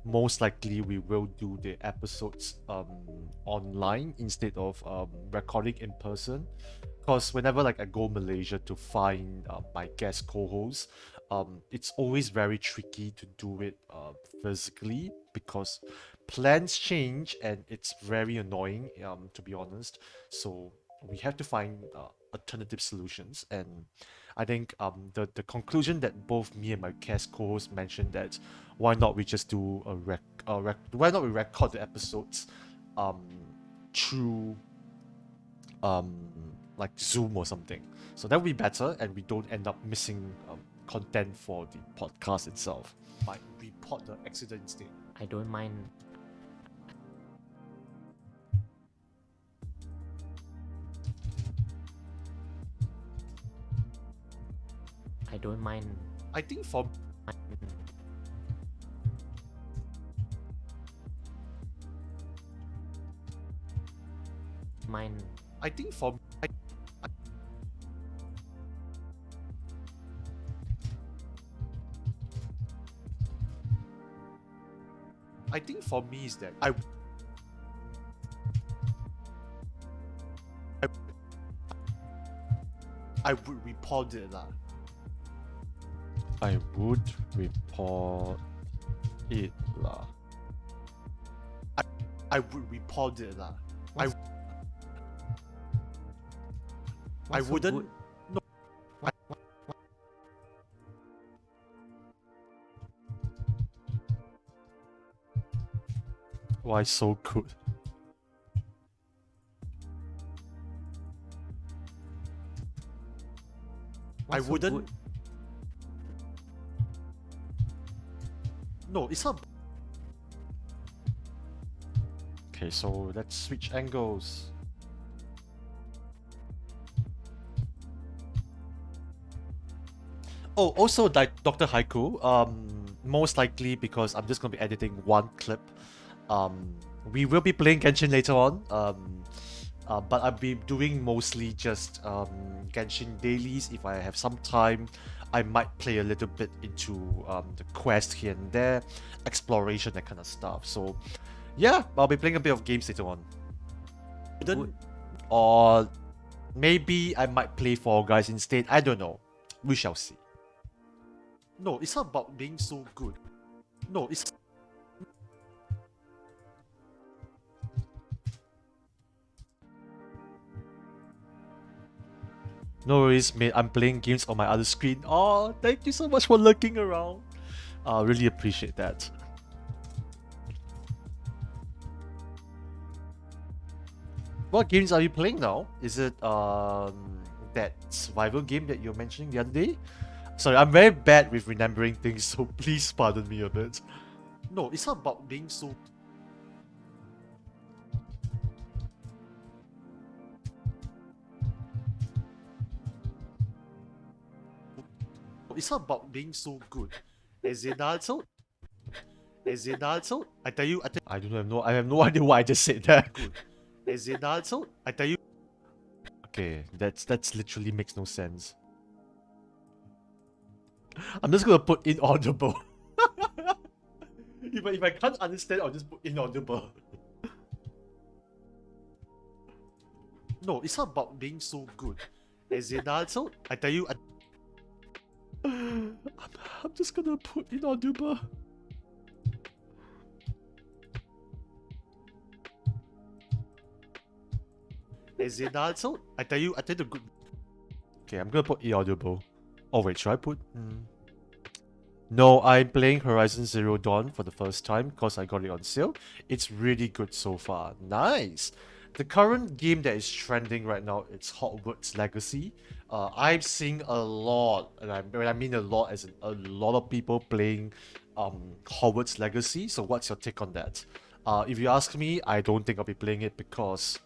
most likely we will do the episodes online instead of recording in person. Because whenever like I go Malaysia to find my guest co-hosts, it's always very tricky to do it physically because plans change and it's very annoying, to be honest. So we have to find alternative solutions, and I think the conclusion that both me and my guest co-host mentioned that why not we just do why not we record the episodes through like Zoom or something. So that would be better, and we don't end up missing content for the podcast itself. might report the accident instead. I don't mind. I don't mind. I think for Mind. I think for I think for me is that I would report it lah. I would report it lah. I would report it lah. What's I so wouldn't. good? No. Why so good? What's so wouldn't. good? No, it's not. Okay, so let's switch angles. Oh, also Dr. Haiku. Most likely because I'm just gonna be editing one clip. We will be playing Genshin later on. But I'll be doing mostly just Genshin dailies. If I have some time, I might play a little bit into the quest here and there, exploration, that kind of stuff. So, yeah, I'll be playing a bit of games later on. Good. Or maybe I might play Fall Guys instead. I don't know. We shall see. No, it's not about being so good. No, it's. No worries, mate. I'm playing games on my other screen. Oh, thank you so much for lurking around. I really appreciate that. What games are you playing now? Is it that survival game that you were mentioning the other day? Sorry, I'm very bad with remembering things, so please pardon me a bit. No, it's not about being so. It's not about being so good. As in Naruto. As in Naruto. I tell you. I have no idea why I just said that. Good. As in Naruto. I tell you. Okay, that's literally makes no sense. I'm just gonna put inaudible. if I can't understand, I'll just put inaudible. No, it's not about being so good. As in Naruto. I tell you. I'm just gonna put inaudible. As in Naruto. I tell you the good. Okay, I'm gonna put inaudible. Oh wait, should I put? No, I'm playing Horizon Zero Dawn for the first time because I got it on sale. It's really good so far. Nice. The current game that is trending right now, it's Hogwarts Legacy. I'm seeing a lot, and when I mean a lot, as in a lot of people playing Hogwarts Legacy. So what's your take on that? If you ask me, I don't think I'll be playing it because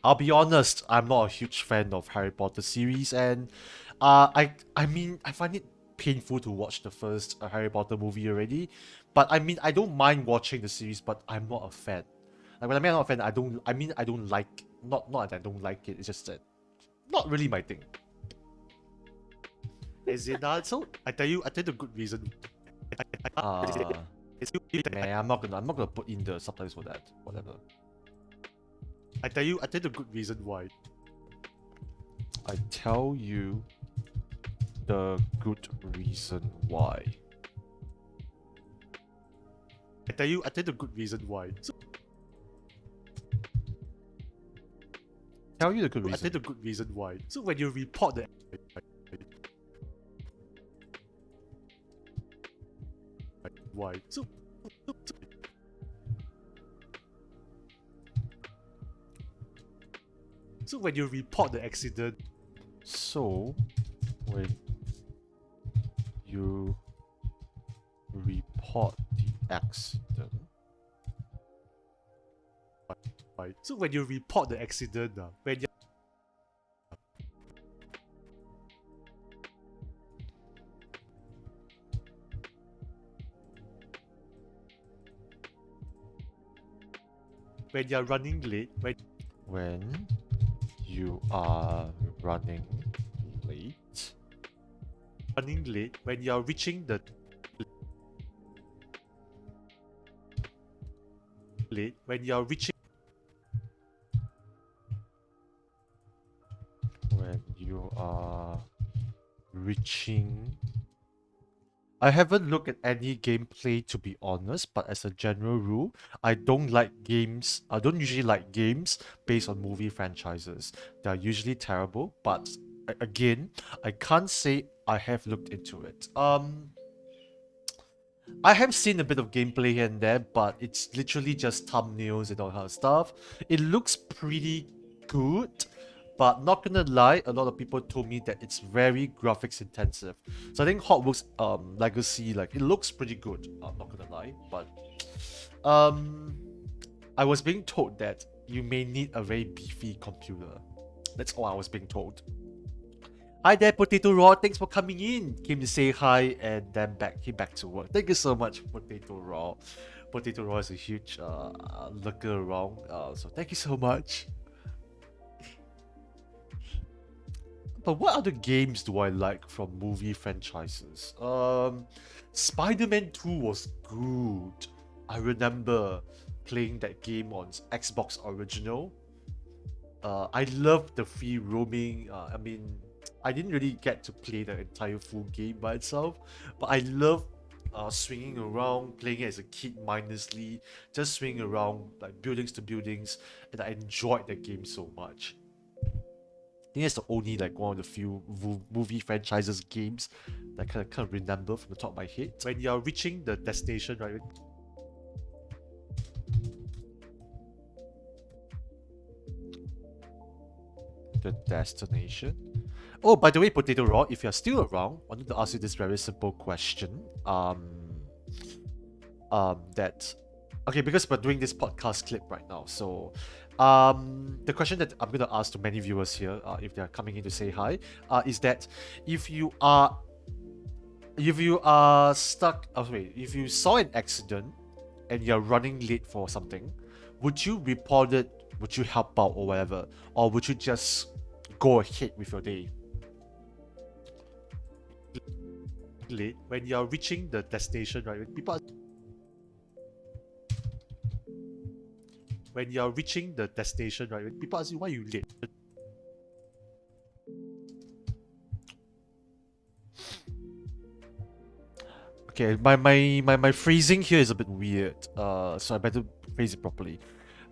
I'll be honest, I'm not a huge fan of Harry Potter series, and I mean I find it painful to watch the first Harry Potter movie already. But I mean I don't mind watching the series, but I'm not a fan. Like when I mean I'm not a fan, I don't like not that I don't like it. It's just that not really my thing. As in Naruto. I tell you the good reason. Man, I'm not gonna put in the subtitles for that. Whatever. I tell you the good reason why. I tell you the good reason why. I tell you the good reason why. So, Tell you the good I tell reason. the good reason why. So when you report the why. So when you report the accident, So when you report the accident, right? So when you report the accident, when you when you're running late, when you are running late, when you're reaching the late, when you're reaching when you are reaching. I haven't looked at any gameplay to be honest, but as a general rule, I don't usually like games based on movie franchises. They're usually terrible, but again, I can't say I have looked into it. I have seen a bit of gameplay here and there, but it's literally just thumbnails and all that stuff. It looks pretty good, But not gonna lie, a lot of people told me that it's very graphics intensive. So I think Hogwarts Legacy, like, it looks pretty good. I'm not gonna lie, but I was being told that you may need a very beefy computer. That's all I was being told. Hi there, Potato Raw. Thanks for coming in. Came to say hi and then came back to work. Thank you so much, Potato Raw. Potato Raw is a huge looker around. So thank you so much. But what other games do I like from movie franchises? Spider-Man 2 was good. I remember playing that game on Xbox Original. I loved the free roaming. I mean, I didn't really get to play the entire full game by itself, but I loved swinging around, playing it as a kid mindlessly, just swinging around like buildings to buildings, and I enjoyed that game so much. I think it's the only like one of the few movie franchises games that I can't remember from the top of my head. When you're reaching the destination, right? The destination. Oh, by the way, Potato Raw, if you're still around, I wanted to ask you this very simple question. Okay, because we're doing this podcast clip right now, so the question that I'm gonna ask to many viewers here, if they're coming in to say hi, is that if you are stuck, if you saw an accident and you're running late for something, would you report it? Would you help out or whatever? Or would you just go ahead with your day? Late, when you're reaching the destination, right? When you're reaching the destination, right? People ask you why you late. Okay, my phrasing here is a bit weird. So I better phrase it properly.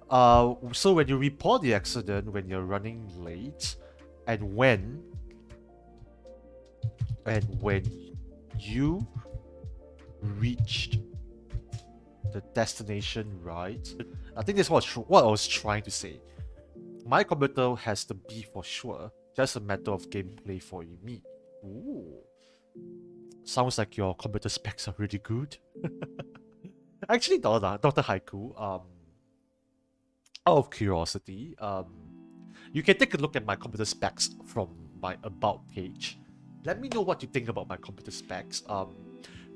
So when you report the accident when you're running late, and when you reached the destination right, I think that's what I was trying to say. My computer has the B for sure, just a matter of gameplay for me. Ooh. Sounds like your computer specs are really good. Actually, Dr. Haiku, out of curiosity, you can take a look at my computer specs from my about page. Let me know what you think about my computer specs.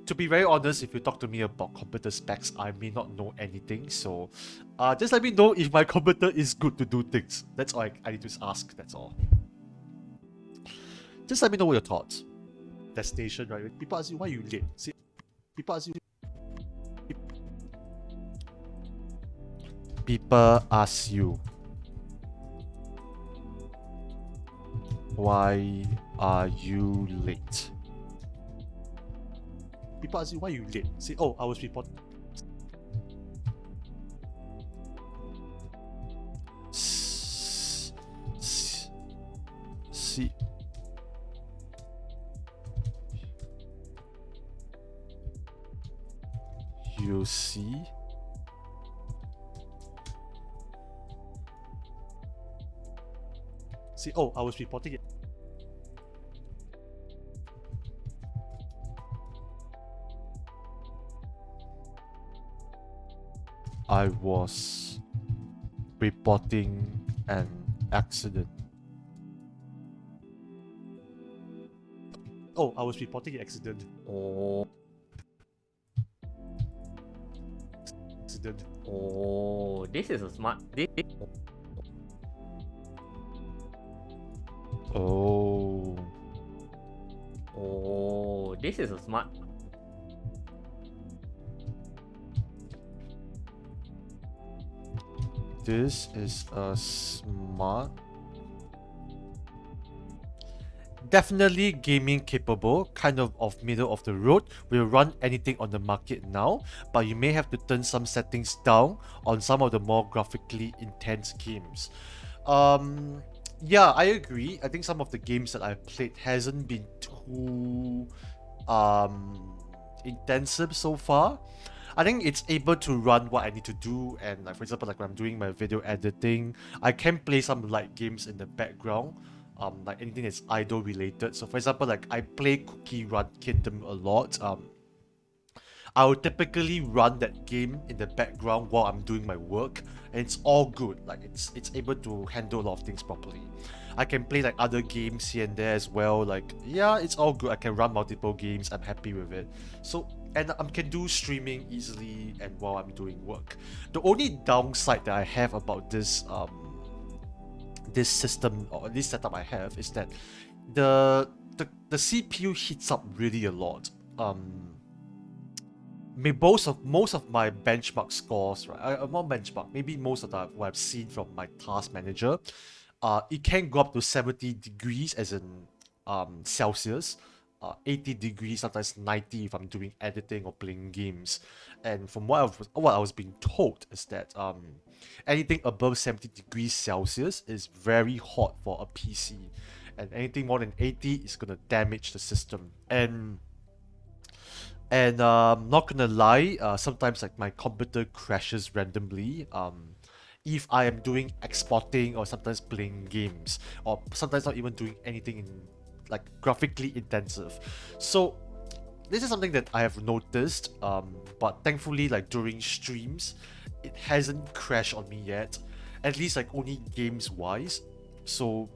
To be very honest, if you talk to me about computer specs, I may not know anything. So, just let me know if my computer is good to do things. That's all I need to ask. That's all. Just let me know what your thoughts. Destination, right? People ask you why you late. See, people ask you. People ask you, why are you late? People ask you why you late. Say, oh, I was reporting. See. You see. See, oh, I was reporting it. I was reporting an accident. Oh, I was reporting an accident. Oh, Accident. oh, this is a smart. Oh. Oh, this is a smart. This is a smart. Definitely gaming capable, kind of middle of the road. Will run anything on the market now, but you may have to turn some settings down on some of the more graphically intense games. Yeah, I agree. I think some of the games that I've played hasn't been too intensive so far. I think it's able to run what I need to do, and like for example, like when I'm doing my video editing, I can play some light games in the background, like anything that's idle related. So for example, like I play Cookie Run Kingdom a lot. I will typically run that game in the background while I'm doing my work, and it's all good. Like it's able to handle a lot of things properly. I can play like other games here and there as well. Like yeah, it's all good. I can run multiple games. I'm happy with it. So and I can do streaming easily and while I'm doing work. The only downside that I have about this system or this setup I have is that the CPU heats up really a lot. Most of my benchmark scores, right? Not benchmark, maybe most of the what I've seen from my task manager, it can go up to 70 degrees as in Celsius, 80 degrees, sometimes 90 if I'm doing editing or playing games. And from what I was being told is that anything above 70 degrees Celsius is very hot for a PC, and anything more than 80 is gonna damage the system. And not gonna lie, sometimes like my computer crashes randomly. If I am doing exporting or sometimes playing games, or sometimes not even doing anything in like graphically intensive. So this is something that I have noticed. But thankfully, like during streams, it hasn't crashed on me yet. At least like only games wise. So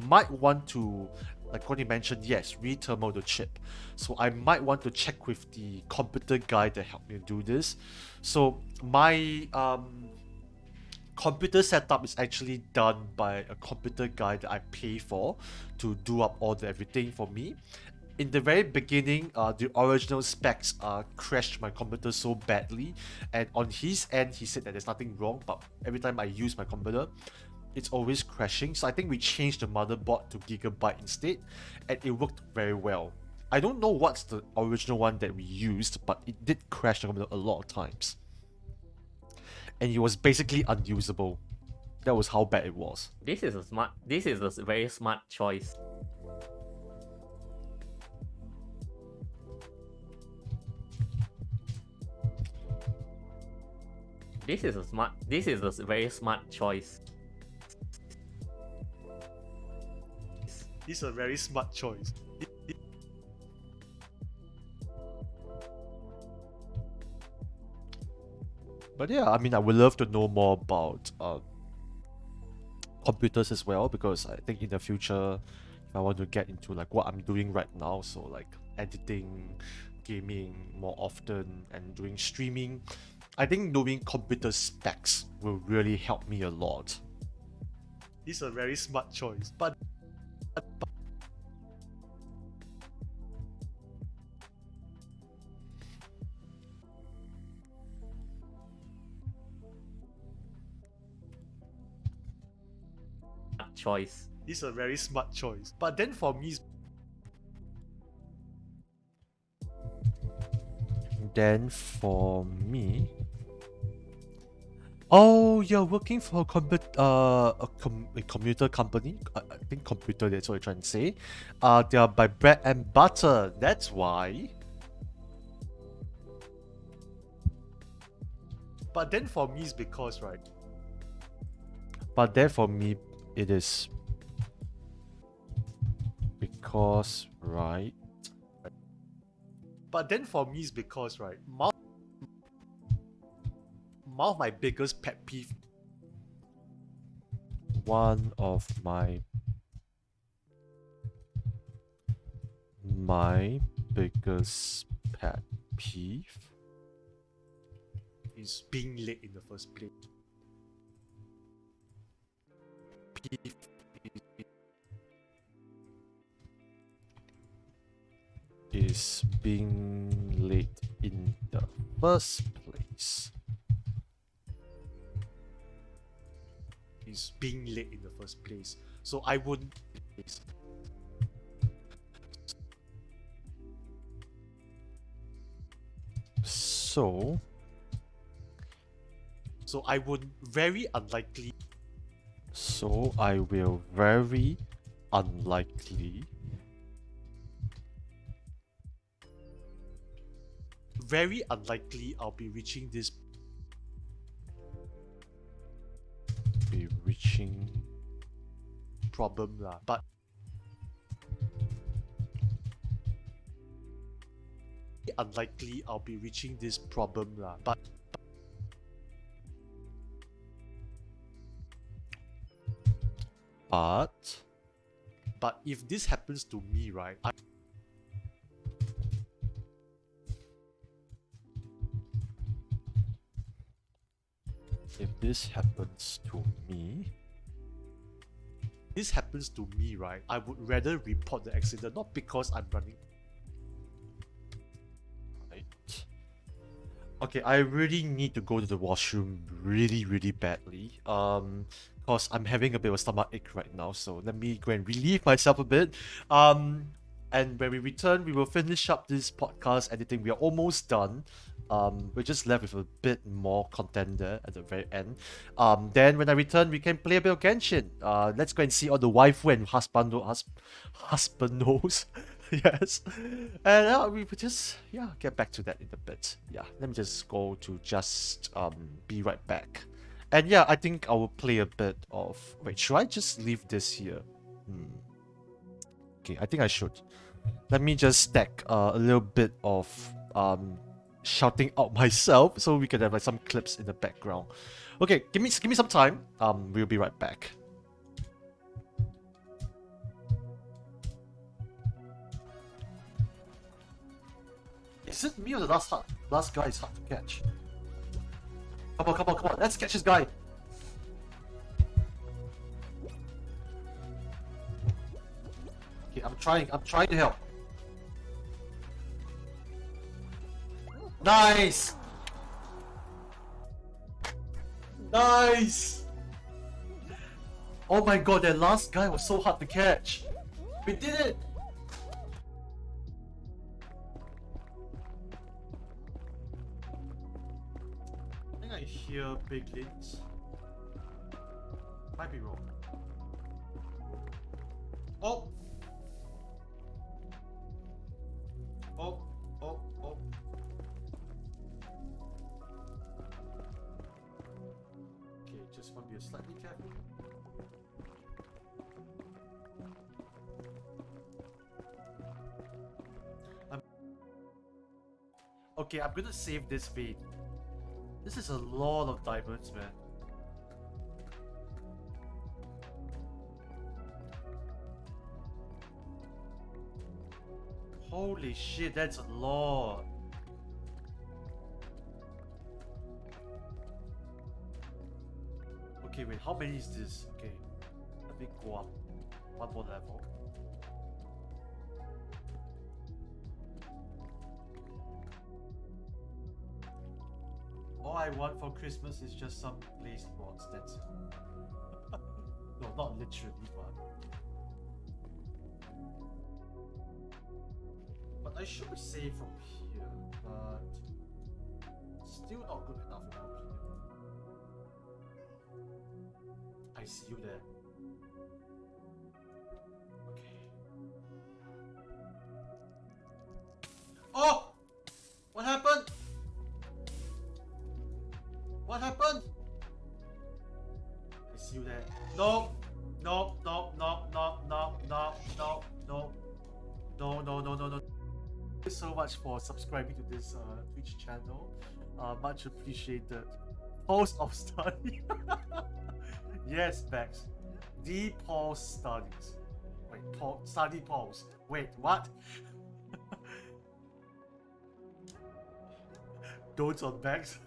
might want to, like what you mentioned, yes, re-thermal the chip. So I might want to check with the computer guy that helped me do this. So my computer setup is actually done by a computer guy that I pay for to do up all the everything for me. In the very beginning, the original specs crashed my computer so badly, and on his end, he said that there's nothing wrong, but every time I use my computer, it's always crashing. So I think we changed the motherboard to Gigabyte instead, and it worked very well. I don't know what's the original one that we used, but it did crash the computer a lot of times. And it was basically unusable. That was how bad it was. This is a very smart choice. This is a very smart choice. This is a very smart choice. But yeah, I mean, I would love to know more about computers as well, because I think in the future, if I want to get into like what I'm doing right now, so like editing, gaming more often, and doing streaming, I think knowing computer specs will really help me a lot. This is a very smart choice, but Choice. this is a very smart choice. But then for me, oh, you're working for a computer company. I think computer. That's what you're trying to say. They are by bread and butter. That's why. But then for me, it's because right. But then for me, it is because right. But then for me, it's because right. One of my biggest pet peeve. One of my biggest pet peeve is being late in the first place. Peeve is being late in the first place. Is being late in the first place. So I wouldn't. So I would very unlikely. So I will very unlikely very unlikely I'll be reaching this. Be reaching. Problem lah, but unlikely I'll be reaching this problem lah, but if this happens to me, right, if this happens to me, right, I would rather report the accident, not because I'm running. right? Okay, I really need to go to the washroom really, really badly. Cause I'm having a bit of a stomach ache right now, so let me go and relieve myself a bit. And when we return, we will finish up this podcast editing. We are almost done. We're just left with a bit more content there at the very end. Then when I return, we can play a bit of Genshin. Let's go and see all the waifu and husbandos. Yes. And we will just get back to that in a bit. Yeah, let me just go to just be right back. And yeah, I think I will play a bit of. Wait, should I just leave this here? Okay, I think I should. Let me just stack a little bit of shouting out myself so we can have like some clips in the background. Okay, give me some time. We'll be right back. Is it me or the last guy is hard to catch? Come on. Let's catch this guy. Okay, I'm trying to help. Nice! Oh my god, that last guy was so hard to catch. We did it! I think I hear piglins. Might be wrong. Oh! Okay, just want to be slightly careful. Okay, I'm gonna save this feed. This is a lot of diamonds, man. Holy shit, that's a lot. Okay, wait, how many is this? Okay, let me go up one more level. All I want for Christmas is just some glazed boards, that's it. No, not literally, but I should be safe from here, but still not good enough in my opinion. I see you there. Okay. Oh! What happened? What happened? I see you there. No! No! No! No! No! No! No! No! No! No! No! No! No! No! Thank you so much for subscribing to this Twitch channel. Much appreciated. Post of study. Yes, Bex. The Paul studies. Wait, Paul study Pauls. Wait, what? Dotes on Bex.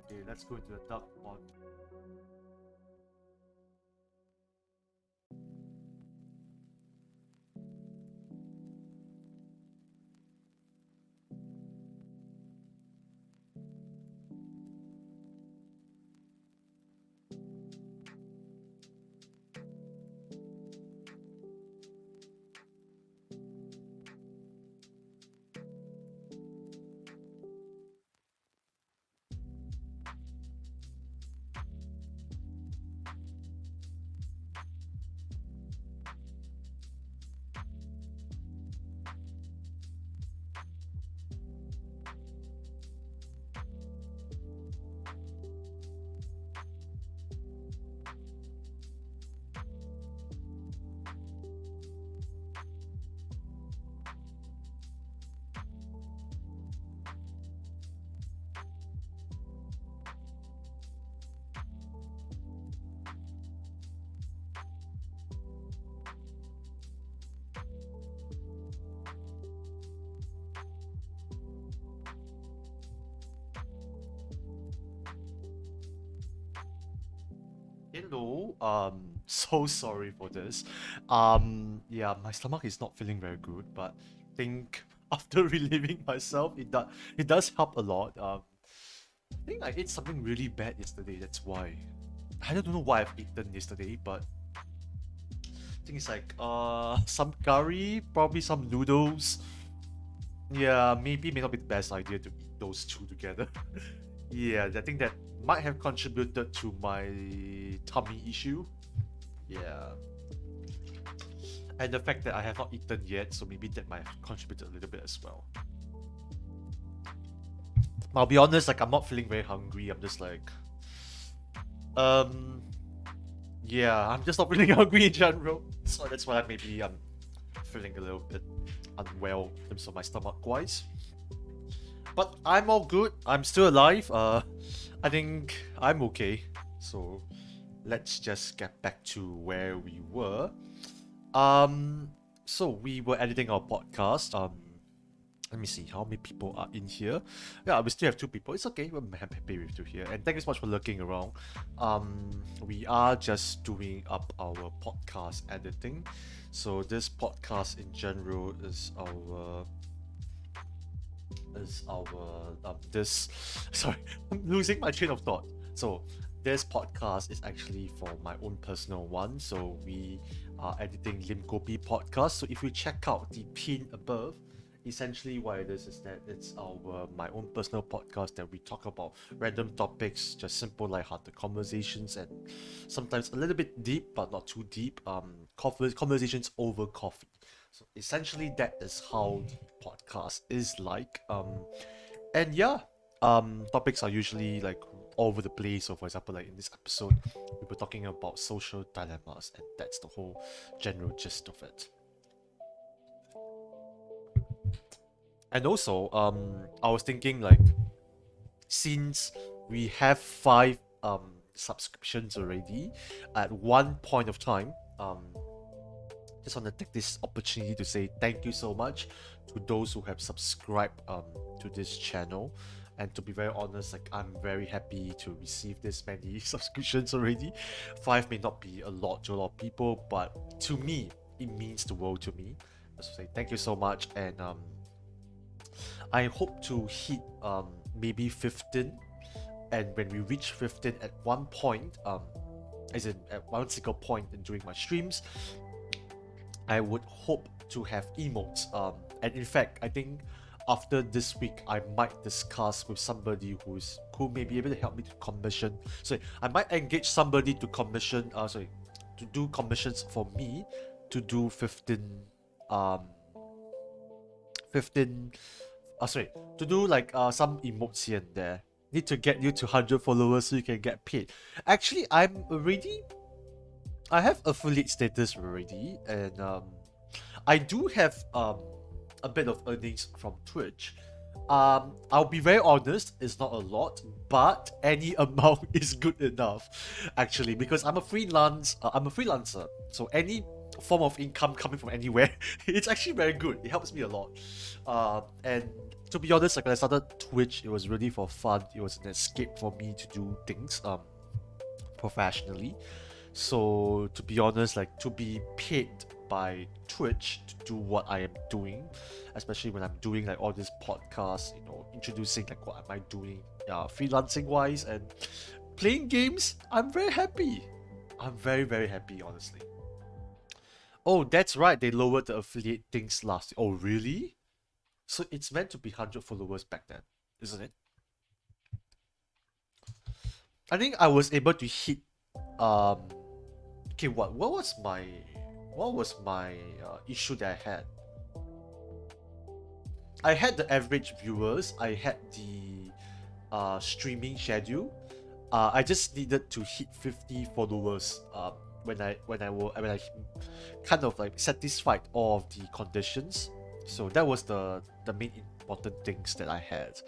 Okay, let's go to the dark pod. hello. So sorry for this. Yeah, my stomach is not feeling very good, but think after relieving myself, it does help a lot. I think I ate something really bad yesterday. That's why. I don't know what I've eaten yesterday, but I think it's like some curry, probably some noodles. Yeah, maybe may not be the best idea to eat those two together. Yeah, I think that might have contributed to my tummy issue. Yeah. And the fact that I have not eaten yet, so maybe that might have contributed a little bit as well. I'll be honest, like I'm not feeling very hungry. I'm just like, um, yeah, I'm just not feeling hungry in general. So that's why maybe I'm feeling a little bit unwell in terms of my stomach wise. But I'm all good. I'm still alive. I think I'm okay. So let's just get back to where we were. So we were editing our podcast. Let me see how many people are in here. Yeah, we still have 2 people. It's okay. We're happy with 2 here. And thank you so much for looking around. We are just doing up our podcast editing. So this podcast in general is our this sorry, I'm losing my train of thought. So this podcast is actually for my own personal one. So we are editing Limkopi podcast. So if you check out the pin above, essentially what it is that it's our my own personal podcast that we talk about random topics, just simple light-hearted conversations, and sometimes a little bit deep but not too deep. Conversations over coffee. So essentially that is how the podcast is like. And yeah, topics are usually like all over the place. So for example, like in this episode, we were talking about social dilemmas, and that's the whole general gist of it. And also, I was thinking like, since we have 5 subscriptions already, at one point of time, just want to take this opportunity to say thank you so much to those who have subscribed to this channel. And to be very honest, like I'm very happy to receive this many subscriptions already. 5 may not be a lot to a lot of people, but to me, it means the world to me. Just say thank you so much, and I hope to hit maybe 15, and when we reach 15 at one point, as in at one single point during my streams, I would hope to have emotes. And in fact, I think after this week, I might discuss with somebody who may be able to help me to commission. So I might engage somebody to commission. To do commissions for me to do 15, um, 15. To do like some emotes here and there. Need to get you to 100 followers so you can get paid. Actually, I have affiliate status already, and I do have a bit of earnings from Twitch. I'll be very honest, it's not a lot, but any amount is good enough, actually, because I'm a freelancer, so any form of income coming from anywhere, it's actually very good. It helps me a lot. And to be honest, like when I started Twitch, it was really for fun. It was an escape for me to do things professionally. So to be honest, like to be paid by Twitch to do what I am doing, especially when I'm doing like all these podcasts, introducing like what am I doing, freelancing wise and playing games, I'm very happy. I'm very, very happy, honestly. Oh, that's right, they lowered the affiliate things last year. Oh, really? So it's meant to be 100 followers back then, isn't it? I think I was able to hit okay, what was my issue that I had? I had the average viewers. I had the streaming schedule. I just needed to hit 50 followers. When I kind of like satisfied all of the conditions. So that was the main important things that I had.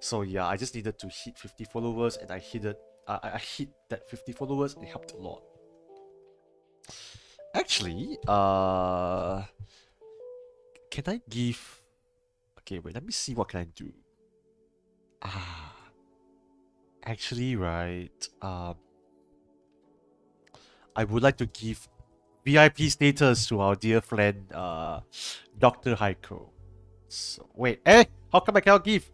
So yeah, I just needed to hit 50 followers, and I hit it. I hit that 50 followers. It helped a lot. Actually, can I give? Okay, wait. Let me see. What can I do? Actually, right. I would like to give VIP status to our dear friend, Dr. Heiko. So, wait, how come I cannot give?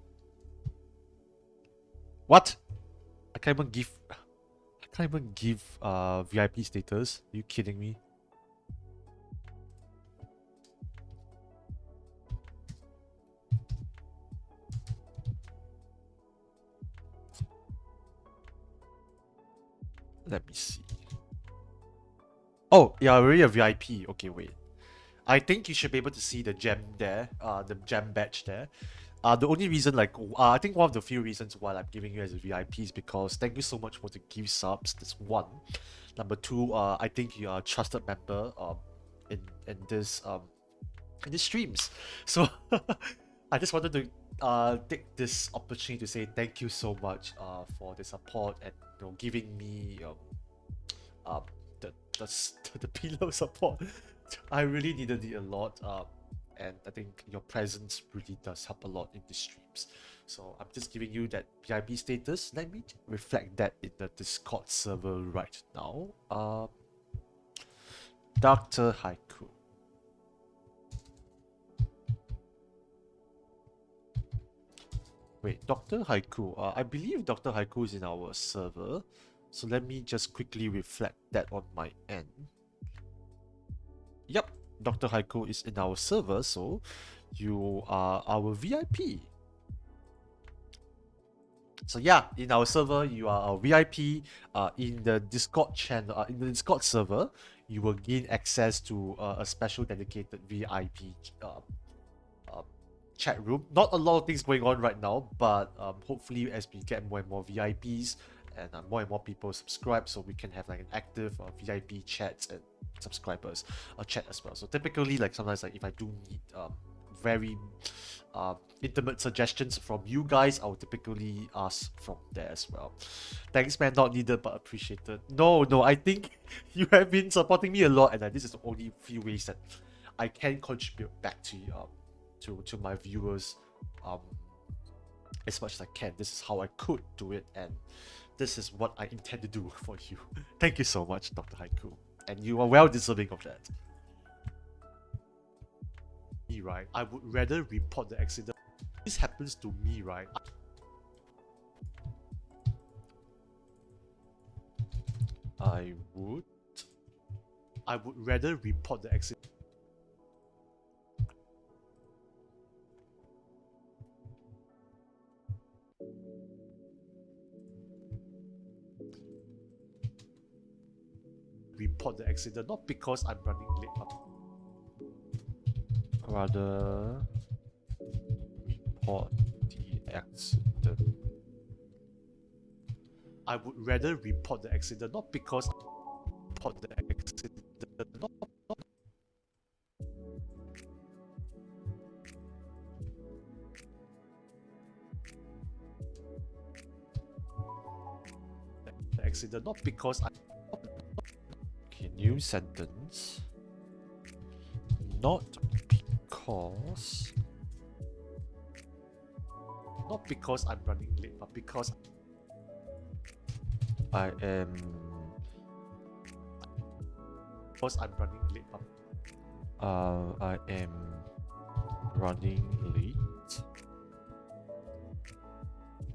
What? I can't even give VIP status. Are you kidding me? Let me see. Oh, yeah, already a VIP. Okay, wait. I think you should be able to see the gem there, the gem badge there. The only reason, I think one of the few reasons why I'm giving you as a VIP is because thank you so much for the gift subs. That's one. Number two, I think you are a trusted member in in this streams. So I just wanted to take this opportunity to say thank you so much for the support and giving me um the pillow support. I really needed it a lot. And I think your presence really does help a lot in the streams. So I'm just giving you that VIP status. Let me reflect that in the Discord server right now. Dr. Haiku. Wait, Dr. Haiku. I believe Dr. Haiku is in our server. So let me just quickly reflect that on my end. Yep, Dr. Haiku is in our server, so you are our VIP. So yeah, in our server, you are our VIP. In the Discord channel, in the Discord server, you will gain access to a special dedicated VIP chat room. Not a lot of things going on right now, but hopefully as we get more and more VIPs and more people subscribe, so we can have like an active VIP chats and subscribers chat as well. So typically, like sometimes, like if I do need very intimate suggestions from you guys, I would typically ask from there as well. Thanks, man. Not needed, but appreciated. No, I think you have been supporting me a lot, and this is the only few ways that I can contribute back to you, to my viewers, as much as I can. This is how I could do it, and this is what I intend to do for you. Thank you so much, Dr. Haiku, and you are well deserving of that. Me, right? I would rather report the accident. This happens to me, right? I would rather report the accident. Report the accident, not because I'm running late, but rather report the accident. I would rather report the accident, not because I report the accident, not the accident, not because I. Okay, new sentence. Not because I'm running late, but because I am. Because I'm running late. I am running late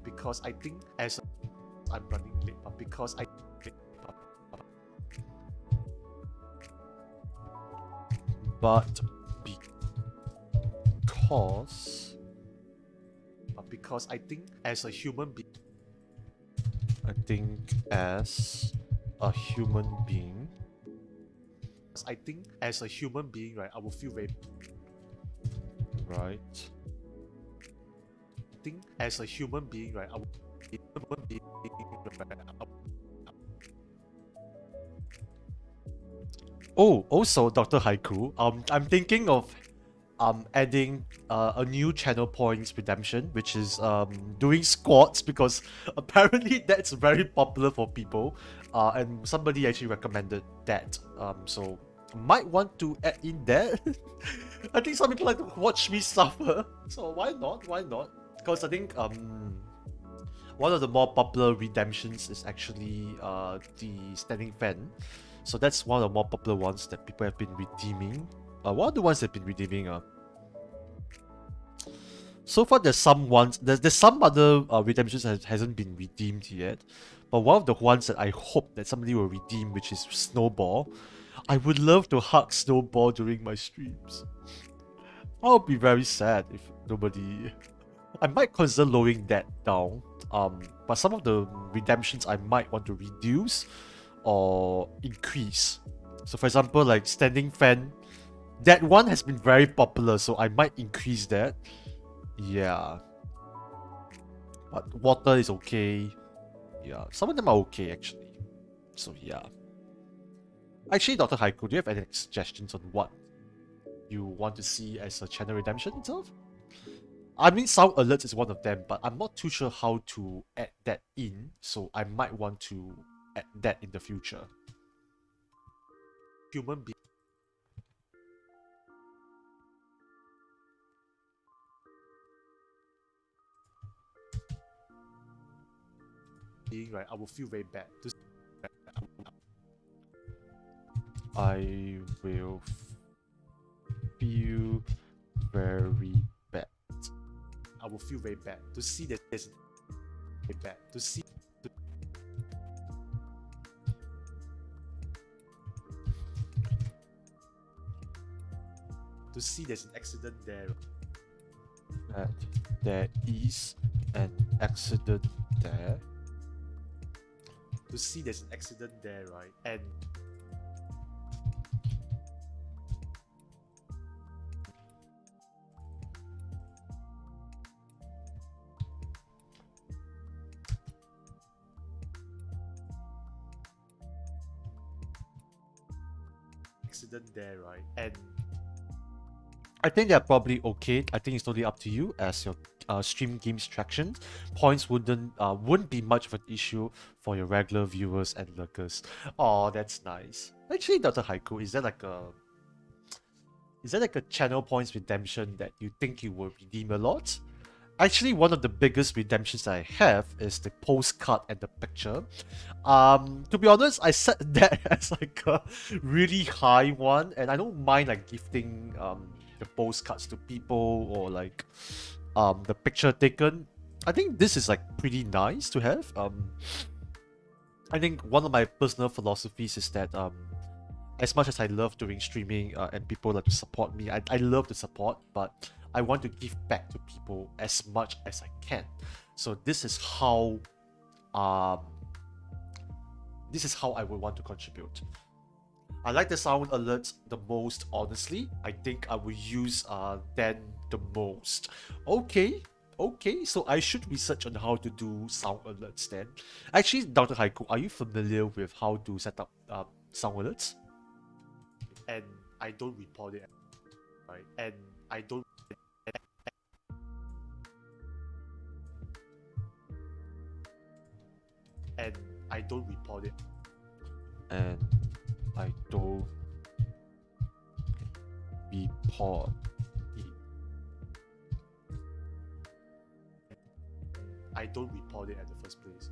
because I think as I'm running late, but because I. But because I think as a human being, I think as a human being, right, I will feel very right. I think as a human being, right, I will Oh, also, Dr. Haiku, I'm thinking of adding a new channel points redemption, which is doing squats, because apparently that's very popular for people, and somebody actually recommended that. So might want to add in that. I think some people like to watch me suffer, so why not? Why not? Because I think one of the more popular redemptions is actually the standing fan. So that's one of the more popular ones that people have been redeeming. What are the ones that have been redeeming? So far, there's some ones. There's some other redemptions that hasn't been redeemed yet. But one of the ones that I hope that somebody will redeem, which is Snowball. I would love to hug Snowball during my streams. I'll be very sad if nobody. I might consider lowering that down. But some of the redemptions I might want to reduce or increase. So, for example, like Standing Fan, that one has been very popular, so I might increase that. Yeah. But Water is okay. Yeah, some of them are okay actually. So, yeah. Actually, Dr. Haiku, do you have any suggestions on what you want to see as a channel redemption itself? I mean, sound alerts is one of them, but I'm not too sure how to add that in, so I might want to add that in the future. Human being, right, I will feel very bad. I will feel very bad. I will feel very bad to see that there's very bad to see. To see there's an accident there. That there is an accident there. To see there's an accident there, right? And accident there, right? And I think they're probably okay. I think it's totally up to you as your stream games traction. Points wouldn't be much of an issue for your regular viewers and lurkers. Oh, that's nice. Actually, Dr. Haiku, is there like a channel points redemption that you think you will redeem a lot? Actually, one of the biggest redemptions I have is the postcard and the picture. To be honest, I set that as like a really high one, and I don't mind like gifting the postcards to people or like the picture taken. I think this is like pretty nice to have. I think one of my personal philosophies is that as much as I love doing streaming and people like to support me, I love to support, but I want to give back to people as much as I can. So this is how I would want to contribute. I like the sound alerts the most, honestly. I think I will use them the most. Okay, so I should research on how to do sound alerts then. Actually, Dr. Haiku, are you familiar with how to set up sound alerts? And I don't report it, right? And I don't report it. And I don't report it. I don't report it at the first place.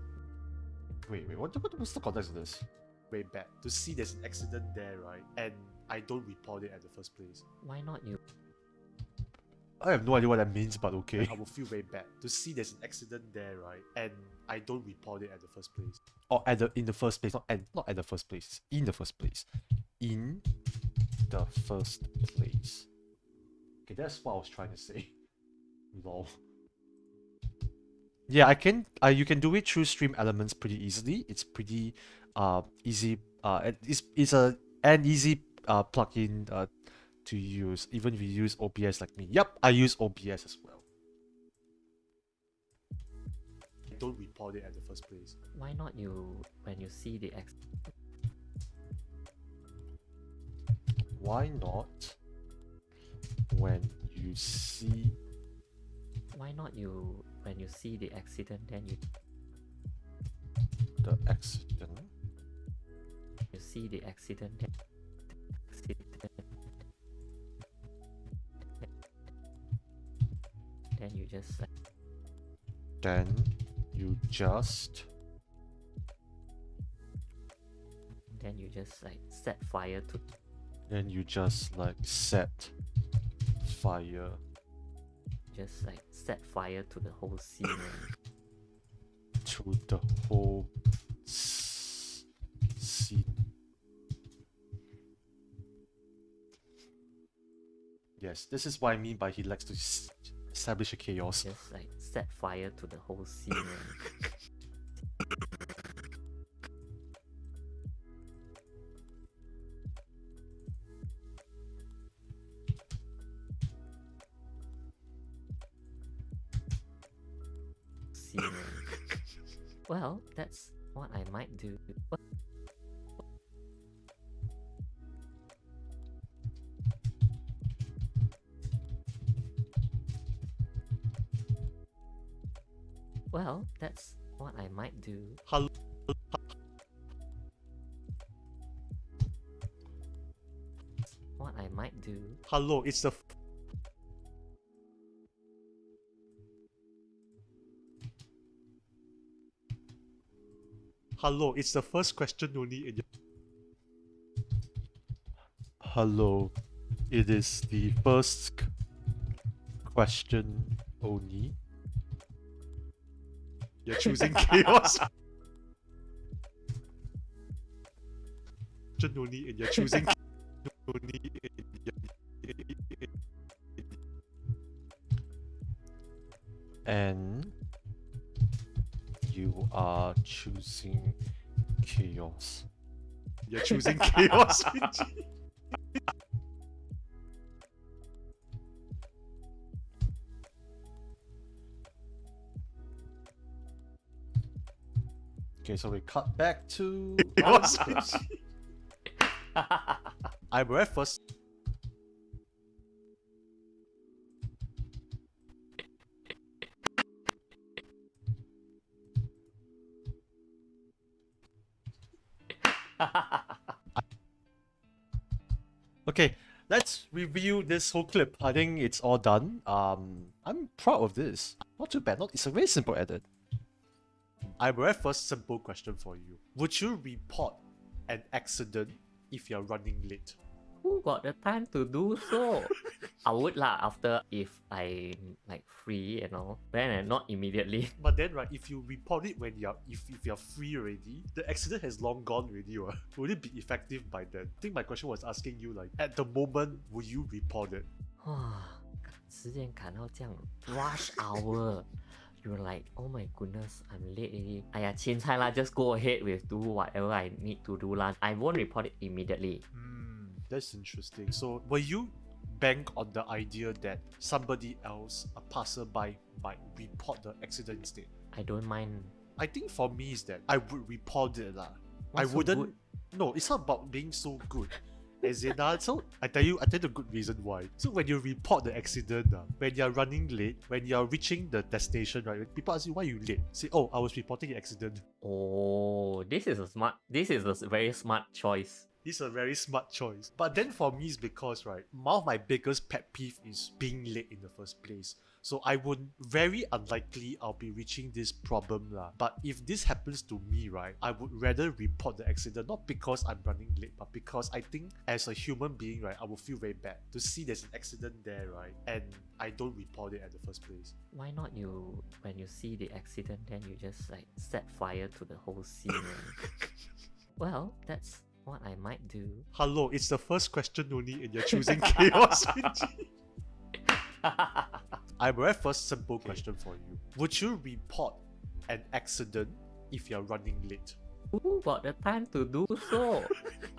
Wait, what's the context of this? Way bad. To see there's an accident there, right? And I don't report it at the first place. Why not you? I have no idea what that means, but okay. I will feel very bad to see there's an accident there, right? And I don't report it at the first place. Or in the first place, not at the first place. In the first place. In the first place. Okay, that's what I was trying to say. Lol. Yeah, you can do it through Stream Elements pretty easily. It's pretty easy. It's an easy plugin to use, even if you use OBS like me. Yep, I use OBS as well. I don't report it at the first place. Why not you when you see the Why not when you see Why not you when you see the accident then you the accident? You see the accident then you just Then you just just like set fire to Then you just like set fire. to the whole scene. To the whole scene. Yes, this is what I mean by he likes to establish a chaos. Just like set fire to the whole scene. Well, that's what I might do. Well, that's what I might do. Hello. What I might do. Hello, it's the Hello, it's the first question only in your Hello, it is the first question only. You're choosing chaos. Question only, and you're choosing only. And you are choosing chaos. You're choosing chaos. Okay, so we cut back to chaos. I'm right first. Okay, let's review this whole clip. I think it's all done. I'm proud of this. Not too bad. It's a very simple edit. I have a very first simple question for you. Would you report an accident if you're running late? Who got the time to do so? I would lah after if I'm like free, then not immediately. But then right, if you report it when if you're free already, the accident has long gone already. Would it be effective by then? I think my question was asking you like, at the moment, will you report it? 时间赶到这样 rush hour. You're like, oh my goodness, I'm late already. 哎呀，青菜啦, just go ahead with do whatever I need to do lah. I won't report it immediately. That's interesting. So, will you bank on the idea that somebody else, a passerby, might report the accident instead? I don't mind. I think for me is that I would report it lah. What's I so wouldn't. good? No, it's not about being so good. As in, so I tell you the good reason why. So when you report the accident, when you're running late, when you're reaching the destination, right? When people ask you why you late, say, "Oh, I was reporting the accident." Oh, this is a very smart choice. This is a very smart choice. But then for me, it's because, right, one of my biggest pet peeve is being late in the first place. So I would very unlikely I'll be reaching this problem lah. But if this happens to me, right, I would rather report the accident, not because I'm running late, but because I think as a human being, right, I will feel very bad to see there's an accident there, right, and I don't report it at the first place. Why not you, when you see the accident, then you just like set fire to the whole scene? Well, that's what I might do. Hello, it's the first question only, and you're choosing chaos. I have a very first simple question for you. Would you report an accident if you're running late? Who got the time to do so?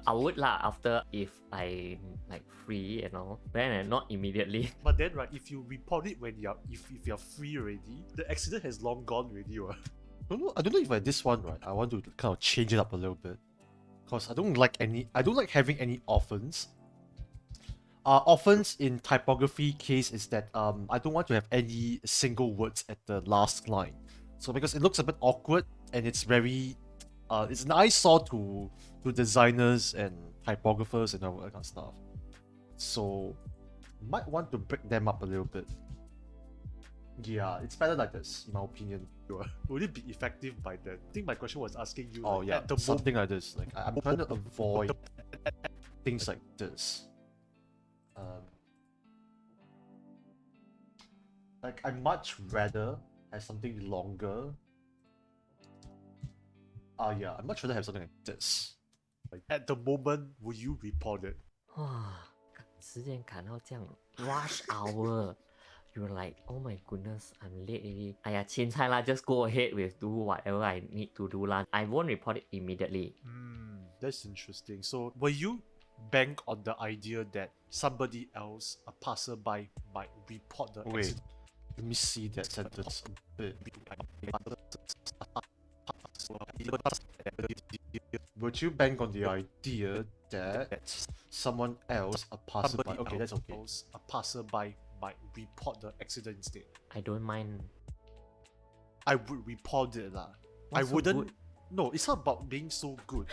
I would lah after if I'm like free, then not immediately. But then right, if you report it when if you're free already, the accident has long gone already. I don't know if this one right, I want to kind of change it up a little bit. Because I don't like having any offense. Offense in typography case is that I don't want to have any single words at the last line. So because it looks a bit awkward and it's very it's an eyesore to designers and typographers and all that kind of stuff. So might want to break them up a little bit. Yeah, it's better like this, in my opinion. Would it be effective by then? I think my question was asking you. Oh like, yeah, at the something like this. Like I'm trying to avoid things like this. Like I much rather have something longer. Yeah, I much rather have something like this. like at the moment, will you report it? 哇，时间赶到这样 rush hour. You're like, oh my goodness, I'm late already. 哎呀，青菜啦 just go ahead with do whatever I need to do lah. I won't report it immediately. That's interesting. So, will you bank on the idea that somebody else, a passerby, might report the Wait, accident? let me see that sentence a bit. Would you bank on the idea that someone else, a passerby, Somebody okay, that's okay. else, a passerby, might report the accident instead? I don't mind. I would report it lah. I What's so wouldn't. good? No, it's not about being so good.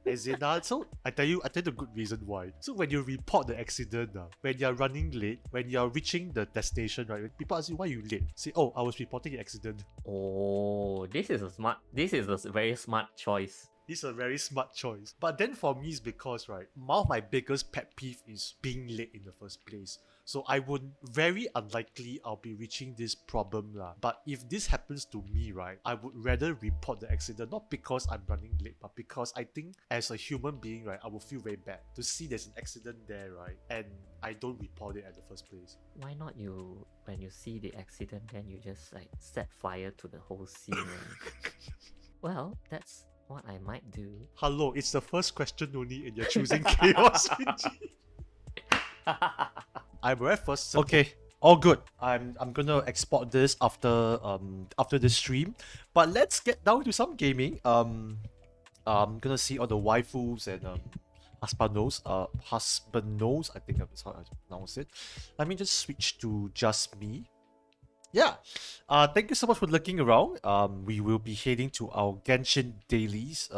As in, so I tell you the good reason why. So when you report the accident, when you're running late, when you're reaching the destination, right? When people ask you why you late, say, "Oh, I was reporting an accident." Oh, this is a very smart choice. It's a very smart choice. But then for me, it's because, right, one of my biggest pet peeve is being late in the first place. So I would very unlikely I'll be reaching this problem lah. But if this happens to me, right, I would rather report the accident, not because I'm running late, but because I think as a human being, right, I will feel very bad to see there's an accident there, right, and I don't report it at the first place. Why not you, when you see the accident, then you just like set fire to the whole scene? Well, that's what I might do. Hello, it's the first question only and you're choosing chaos. I'm very first. Okay, all good. I'm gonna export this after this stream, but let's get down to some gaming. I'm gonna see all the waifus and husbandos. Husbandos, I think that's how I pronounce it. Let me just switch to just me. Yeah. Thank you so much for looking around. We will be heading to our Genshin dailies.